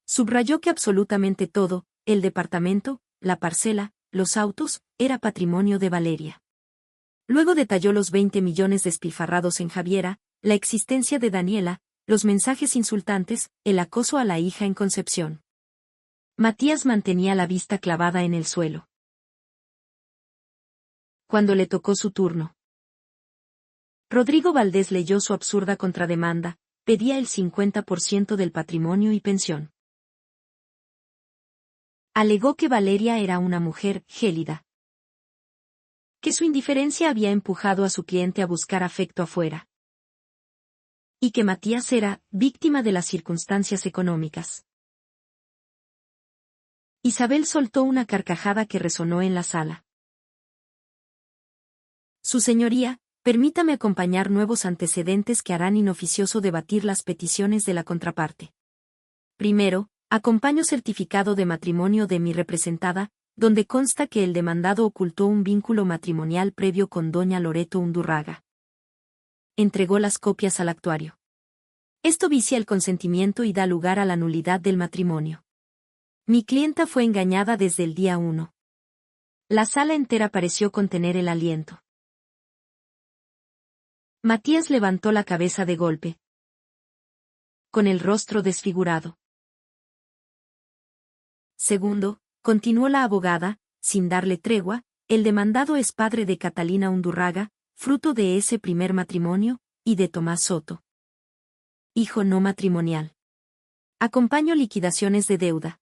Subrayó que absolutamente todo, el departamento, la parcela, los autos, era patrimonio de Valeria. Luego detalló los 20 millones despilfarrados en Javiera, la existencia de Daniela, los mensajes insultantes, el acoso a la hija en Concepción. Matías mantenía la vista clavada en el suelo. Cuando le tocó su turno, Rodrigo Valdés leyó su absurda contrademanda, pedía el 50% del patrimonio y pensión. Alegó que Valeria era una mujer gélida, que su indiferencia había empujado a su cliente a buscar afecto afuera, y que Matías era víctima de las circunstancias económicas. Isabel soltó una carcajada que resonó en la sala. Su señoría, permítame acompañar nuevos antecedentes que harán inoficioso debatir las peticiones de la contraparte. Primero, acompaño certificado de matrimonio de mi representada, donde consta que el demandado ocultó un vínculo matrimonial previo con doña Loreto Undurraga. Entregó las copias al actuario. Esto vicia el consentimiento y da lugar a la nulidad del matrimonio. Mi clienta fue engañada desde el día 1. La sala entera pareció contener el aliento. Matías levantó la cabeza de golpe, con el rostro desfigurado. Segundo, continuó la abogada, sin darle tregua, el demandado es padre de Catalina Undurraga, fruto de ese primer matrimonio, y de Tomás Soto. Hijo no matrimonial. Acompaño liquidaciones de deuda.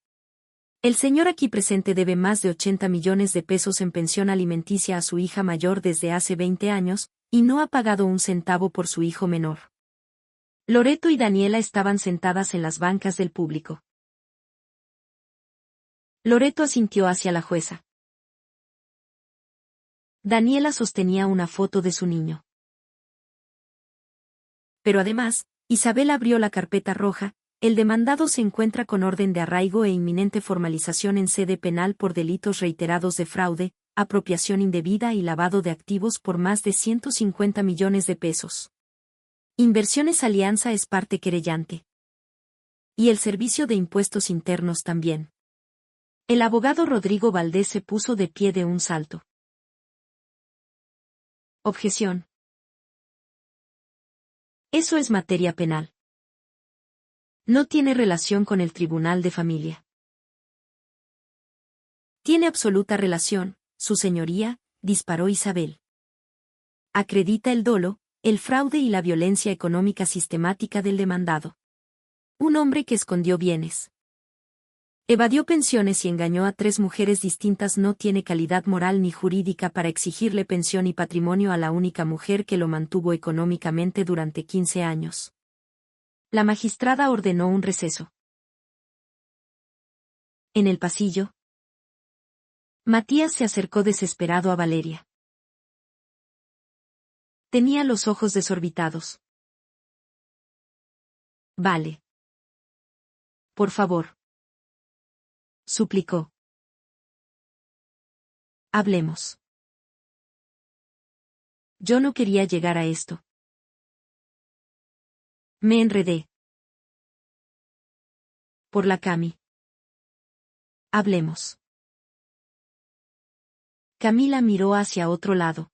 El señor aquí presente debe más de 80 millones de pesos en pensión alimenticia a su hija mayor desde hace 20 años, y no ha pagado un centavo por su hijo menor. Loreto y Daniela estaban sentadas en las bancas del público. Loreto asintió hacia la jueza. Daniela sostenía una foto de su niño. Pero además, Isabel abrió la carpeta roja. El demandado se encuentra con orden de arraigo e inminente formalización en sede penal por delitos reiterados de fraude, apropiación indebida y lavado de activos por más de 150 millones de pesos. Inversiones Alianza es parte querellante. Y el Servicio de Impuestos Internos también. El abogado Rodrigo Valdés se puso de pie de un salto. Objeción. Eso es materia penal. No tiene relación con el Tribunal de Familia. Tiene absoluta relación, su señoría, disparó Isabel. Acredita el dolo, el fraude y la violencia económica sistemática del demandado. Un hombre que escondió bienes. Evadió pensiones y engañó a 3 mujeres distintas no tiene calidad moral ni jurídica para exigirle pensión y patrimonio a la única mujer que lo mantuvo económicamente durante 15 años. La magistrada ordenó un receso. En el pasillo, Matías se acercó desesperado a Valeria. Tenía los ojos desorbitados. Vale. Por favor. Suplicó. Hablemos. Yo no quería llegar a esto. Me enredé. Por la Cami. Hablemos. Camila miró hacia otro lado.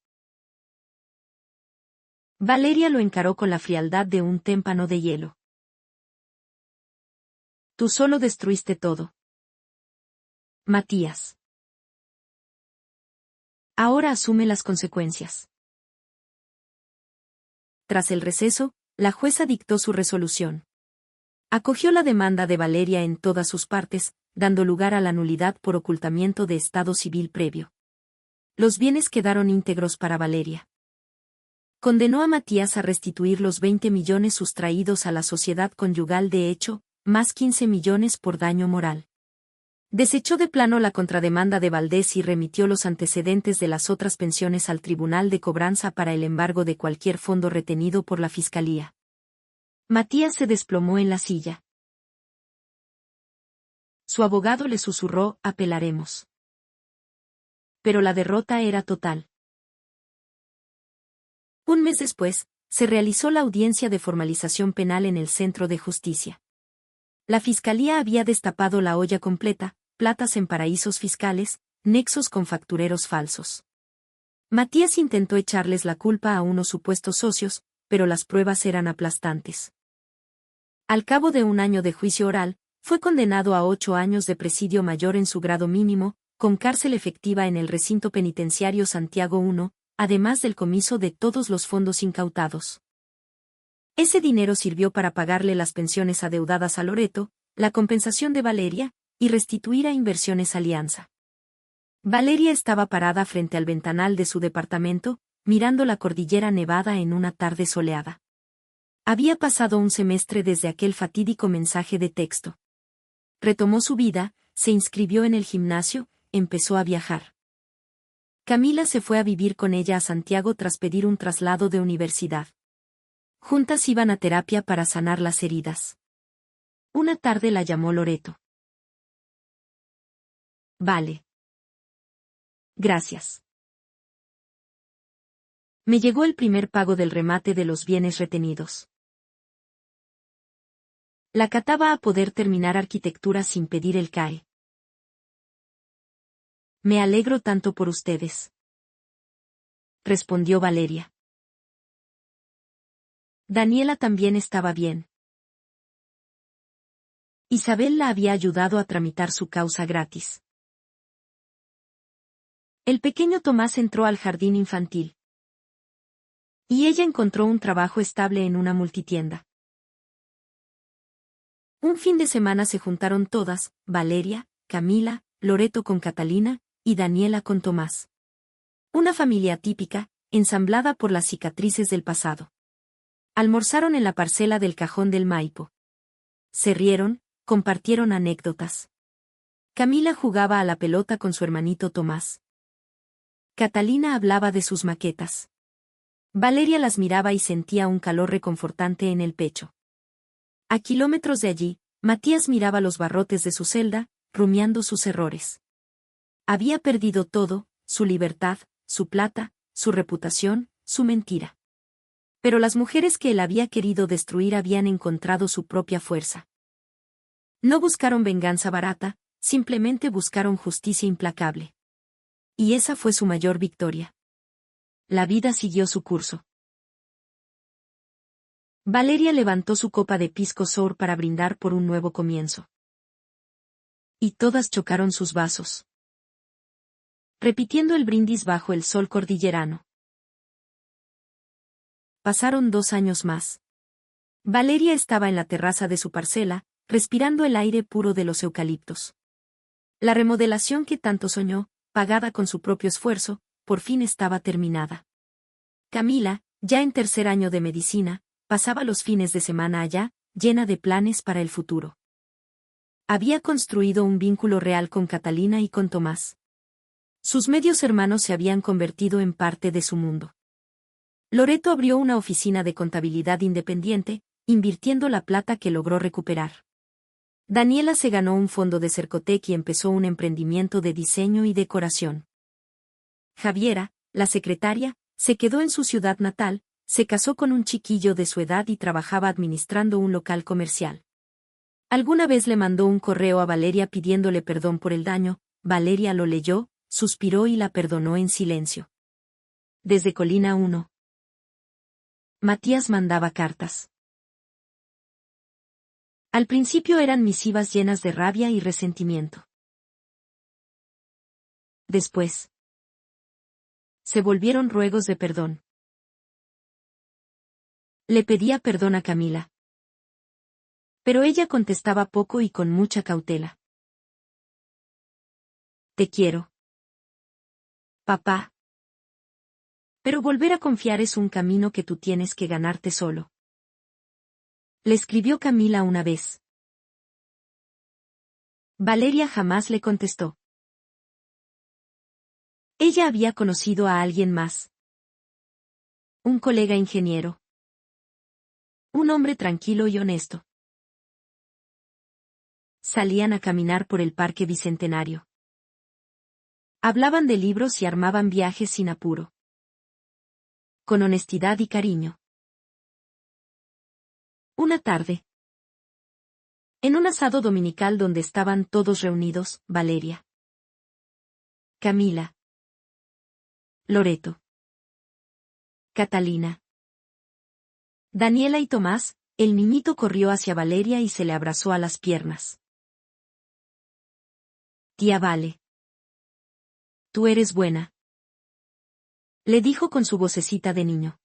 Valeria lo encaró con la frialdad de un témpano de hielo. Tú solo destruiste todo. Matías. Ahora asume las consecuencias. Tras el receso, la jueza dictó su resolución. Acogió la demanda de Valeria en todas sus partes, dando lugar a la nulidad por ocultamiento de estado civil previo. Los bienes quedaron íntegros para Valeria. Condenó a Matías a restituir los 20 millones sustraídos a la sociedad conyugal de hecho, más 15 millones por daño moral. Desechó de plano la contrademanda de Valdés y remitió los antecedentes de las otras pensiones al Tribunal de Cobranza para el embargo de cualquier fondo retenido por la Fiscalía. Matías se desplomó en la silla. Su abogado le susurró, apelaremos. Pero la derrota era total. Un mes después, se realizó la audiencia de formalización penal en el Centro de Justicia. La Fiscalía había destapado la olla completa, platas en paraísos fiscales, nexos con factureros falsos. Matías intentó echarles la culpa a unos supuestos socios, pero las pruebas eran aplastantes. Al cabo de un año de juicio oral, fue condenado a 8 años de presidio mayor en su grado mínimo, con cárcel efectiva en el recinto penitenciario Santiago I, además del comiso de todos los fondos incautados. Ese dinero sirvió para pagarle las pensiones adeudadas a Loreto, la compensación de Valeria, y restituir a Inversiones Alianza. Valeria estaba parada frente al ventanal de su departamento, mirando la cordillera nevada en una tarde soleada. Había pasado un semestre desde aquel fatídico mensaje de texto. Retomó su vida, se inscribió en el gimnasio, empezó a viajar. Camila se fue a vivir con ella a Santiago tras pedir un traslado de universidad. Juntas iban a terapia para sanar las heridas. Una tarde la llamó Loreto. Vale. Gracias. Me llegó el primer pago del remate de los bienes retenidos. La cataba a poder terminar arquitectura sin pedir el CAE. Me alegro tanto por ustedes. Respondió Valeria. Daniela también estaba bien. Isabel la había ayudado a tramitar su causa gratis. El pequeño Tomás entró al jardín infantil. Y ella encontró un trabajo estable en una multitienda. Un fin de semana se juntaron todas, Valeria, Camila, Loreto con Catalina, y Daniela con Tomás. Una familia típica, ensamblada por las cicatrices del pasado. Almorzaron en la parcela del Cajón del Maipo. Se rieron, compartieron anécdotas. Camila jugaba a la pelota con su hermanito Tomás. Catalina hablaba de sus maquetas. Valeria las miraba y sentía un calor reconfortante en el pecho. A kilómetros de allí, Matías miraba los barrotes de su celda, rumiando sus errores. Había perdido todo, su libertad, su plata, su reputación, su mentira. Pero las mujeres que él había querido destruir habían encontrado su propia fuerza. No buscaron venganza barata, simplemente buscaron justicia implacable. Y esa fue su mayor victoria. La vida siguió su curso. Valeria levantó su copa de pisco sour para brindar por un nuevo comienzo. Y todas chocaron sus vasos, repitiendo el brindis bajo el sol cordillerano. Pasaron 2 años más. Valeria estaba en la terraza de su parcela, respirando el aire puro de los eucaliptos. La remodelación que tanto soñó, pagada con su propio esfuerzo, por fin estaba terminada. Camila, ya en 3er año de medicina, pasaba los fines de semana allá, llena de planes para el futuro. Había construido un vínculo real con Catalina y con Tomás. Sus medios hermanos se habían convertido en parte de su mundo. Loreto abrió una oficina de contabilidad independiente, invirtiendo la plata que logró recuperar. Daniela se ganó un fondo de Cercotec y empezó un emprendimiento de diseño y decoración. Javiera, la secretaria, se quedó en su ciudad natal, se casó con un chiquillo de su edad y trabajaba administrando un local comercial. Alguna vez le mandó un correo a Valeria pidiéndole perdón por el daño, Valeria lo leyó, suspiró y la perdonó en silencio. Desde Colina 1. Matías mandaba cartas. Al principio eran misivas llenas de rabia y resentimiento. Después, se volvieron ruegos de perdón. Le pedía perdón a Camila. Pero ella contestaba poco y con mucha cautela. Te quiero, papá. Pero volver a confiar es un camino que tú tienes que ganarte solo. Le escribió Camila una vez. Valeria jamás le contestó. Ella había conocido a alguien más. Un colega ingeniero. Un hombre tranquilo y honesto. Salían a caminar por el Parque Bicentenario. Hablaban de libros y armaban viajes sin apuro. Con honestidad y cariño. Una tarde. En un asado dominical donde estaban todos reunidos, Valeria, Camila, Loreto, Catalina, Daniela y Tomás, el niñito corrió hacia Valeria y se le abrazó a las piernas. Tía Vale. Tú eres buena. Le dijo con su vocecita de niño.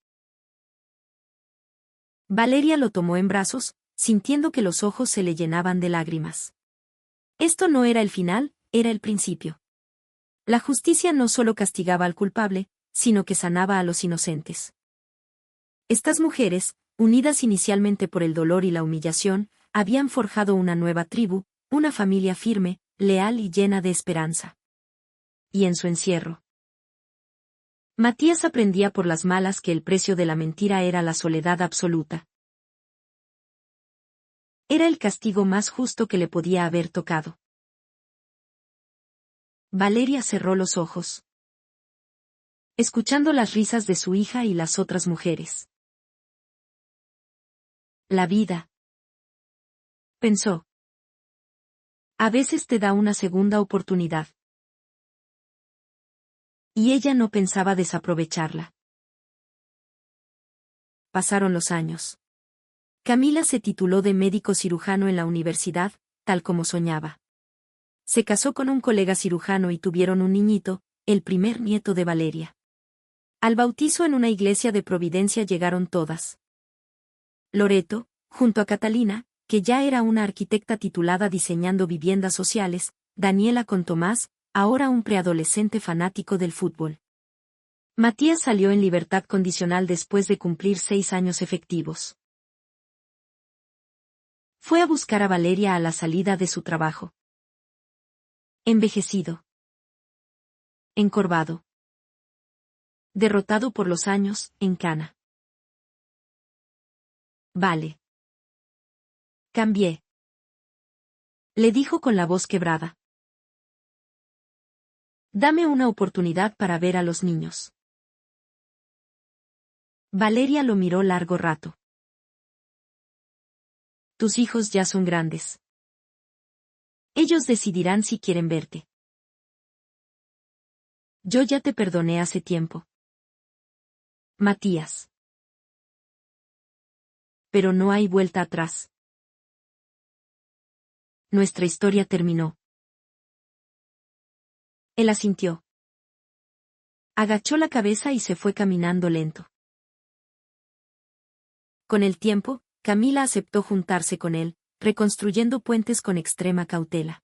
Valeria lo tomó en brazos, sintiendo que los ojos se le llenaban de lágrimas. Esto no era el final, era el principio. La justicia no solo castigaba al culpable, sino que sanaba a los inocentes. Estas mujeres, unidas inicialmente por el dolor y la humillación, habían forjado una nueva tribu, una familia firme, leal y llena de esperanza. Y en su encierro, Matías aprendía por las malas que el precio de la mentira era la soledad absoluta. Era el castigo más justo que le podía haber tocado. Valeria cerró los ojos, escuchando las risas de su hija y las otras mujeres. La vida, pensó, a veces te da una segunda oportunidad. Y ella no pensaba desaprovecharla. Pasaron los años. Camila se tituló de médico cirujano en la universidad, tal como soñaba. Se casó con un colega cirujano y tuvieron un niñito, el primer nieto de Valeria. Al bautizo en una iglesia de Providencia llegaron todas. Loreto, junto a Catalina, que ya era una arquitecta titulada diseñando viviendas sociales, Daniela con Tomás, ahora un preadolescente fanático del fútbol. Matías salió en libertad condicional después de cumplir 6 años efectivos. Fue a buscar a Valeria a la salida de su trabajo. Envejecido. Encorvado. Derrotado por los años, en cana. Vale. Cambié. Le dijo con la voz quebrada. Dame una oportunidad para ver a los niños. Valeria lo miró largo rato. Tus hijos ya son grandes. Ellos decidirán si quieren verte. Yo ya te perdoné hace tiempo. Matías. Pero no hay vuelta atrás. Nuestra historia terminó. Él asintió. Agachó la cabeza y se fue caminando lento. Con el tiempo, Camila aceptó juntarse con él, reconstruyendo puentes con extrema cautela.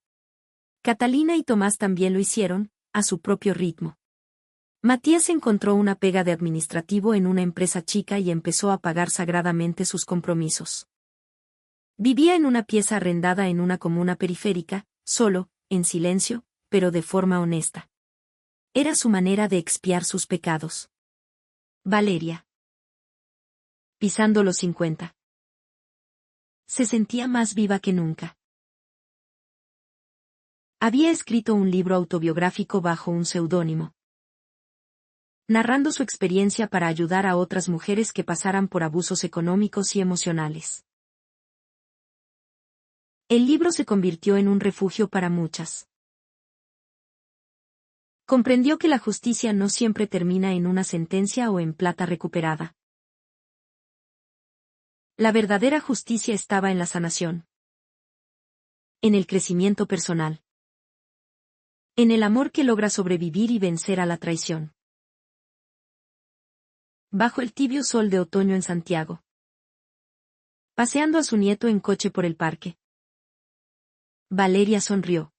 Catalina y Tomás también lo hicieron, a su propio ritmo. Matías encontró una pega de administrativo en una empresa chica y empezó a pagar sagradamente sus compromisos. Vivía en una pieza arrendada en una comuna periférica, solo, en silencio, pero de forma honesta. Era su manera de expiar sus pecados. Valeria. Pisando los 50. Se sentía más viva que nunca. Había escrito un libro autobiográfico bajo un seudónimo, narrando su experiencia para ayudar a otras mujeres que pasaran por abusos económicos y emocionales. El libro se convirtió en un refugio para muchas. Comprendió que la justicia no siempre termina en una sentencia o en plata recuperada. La verdadera justicia estaba en la sanación. En el crecimiento personal. En el amor que logra sobrevivir y vencer a la traición. Bajo el tibio sol de otoño en Santiago. Paseando a su nieto en coche por el parque. Valeria sonrió.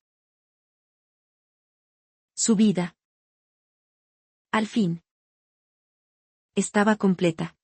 Su vida. Al fin. Estaba completa.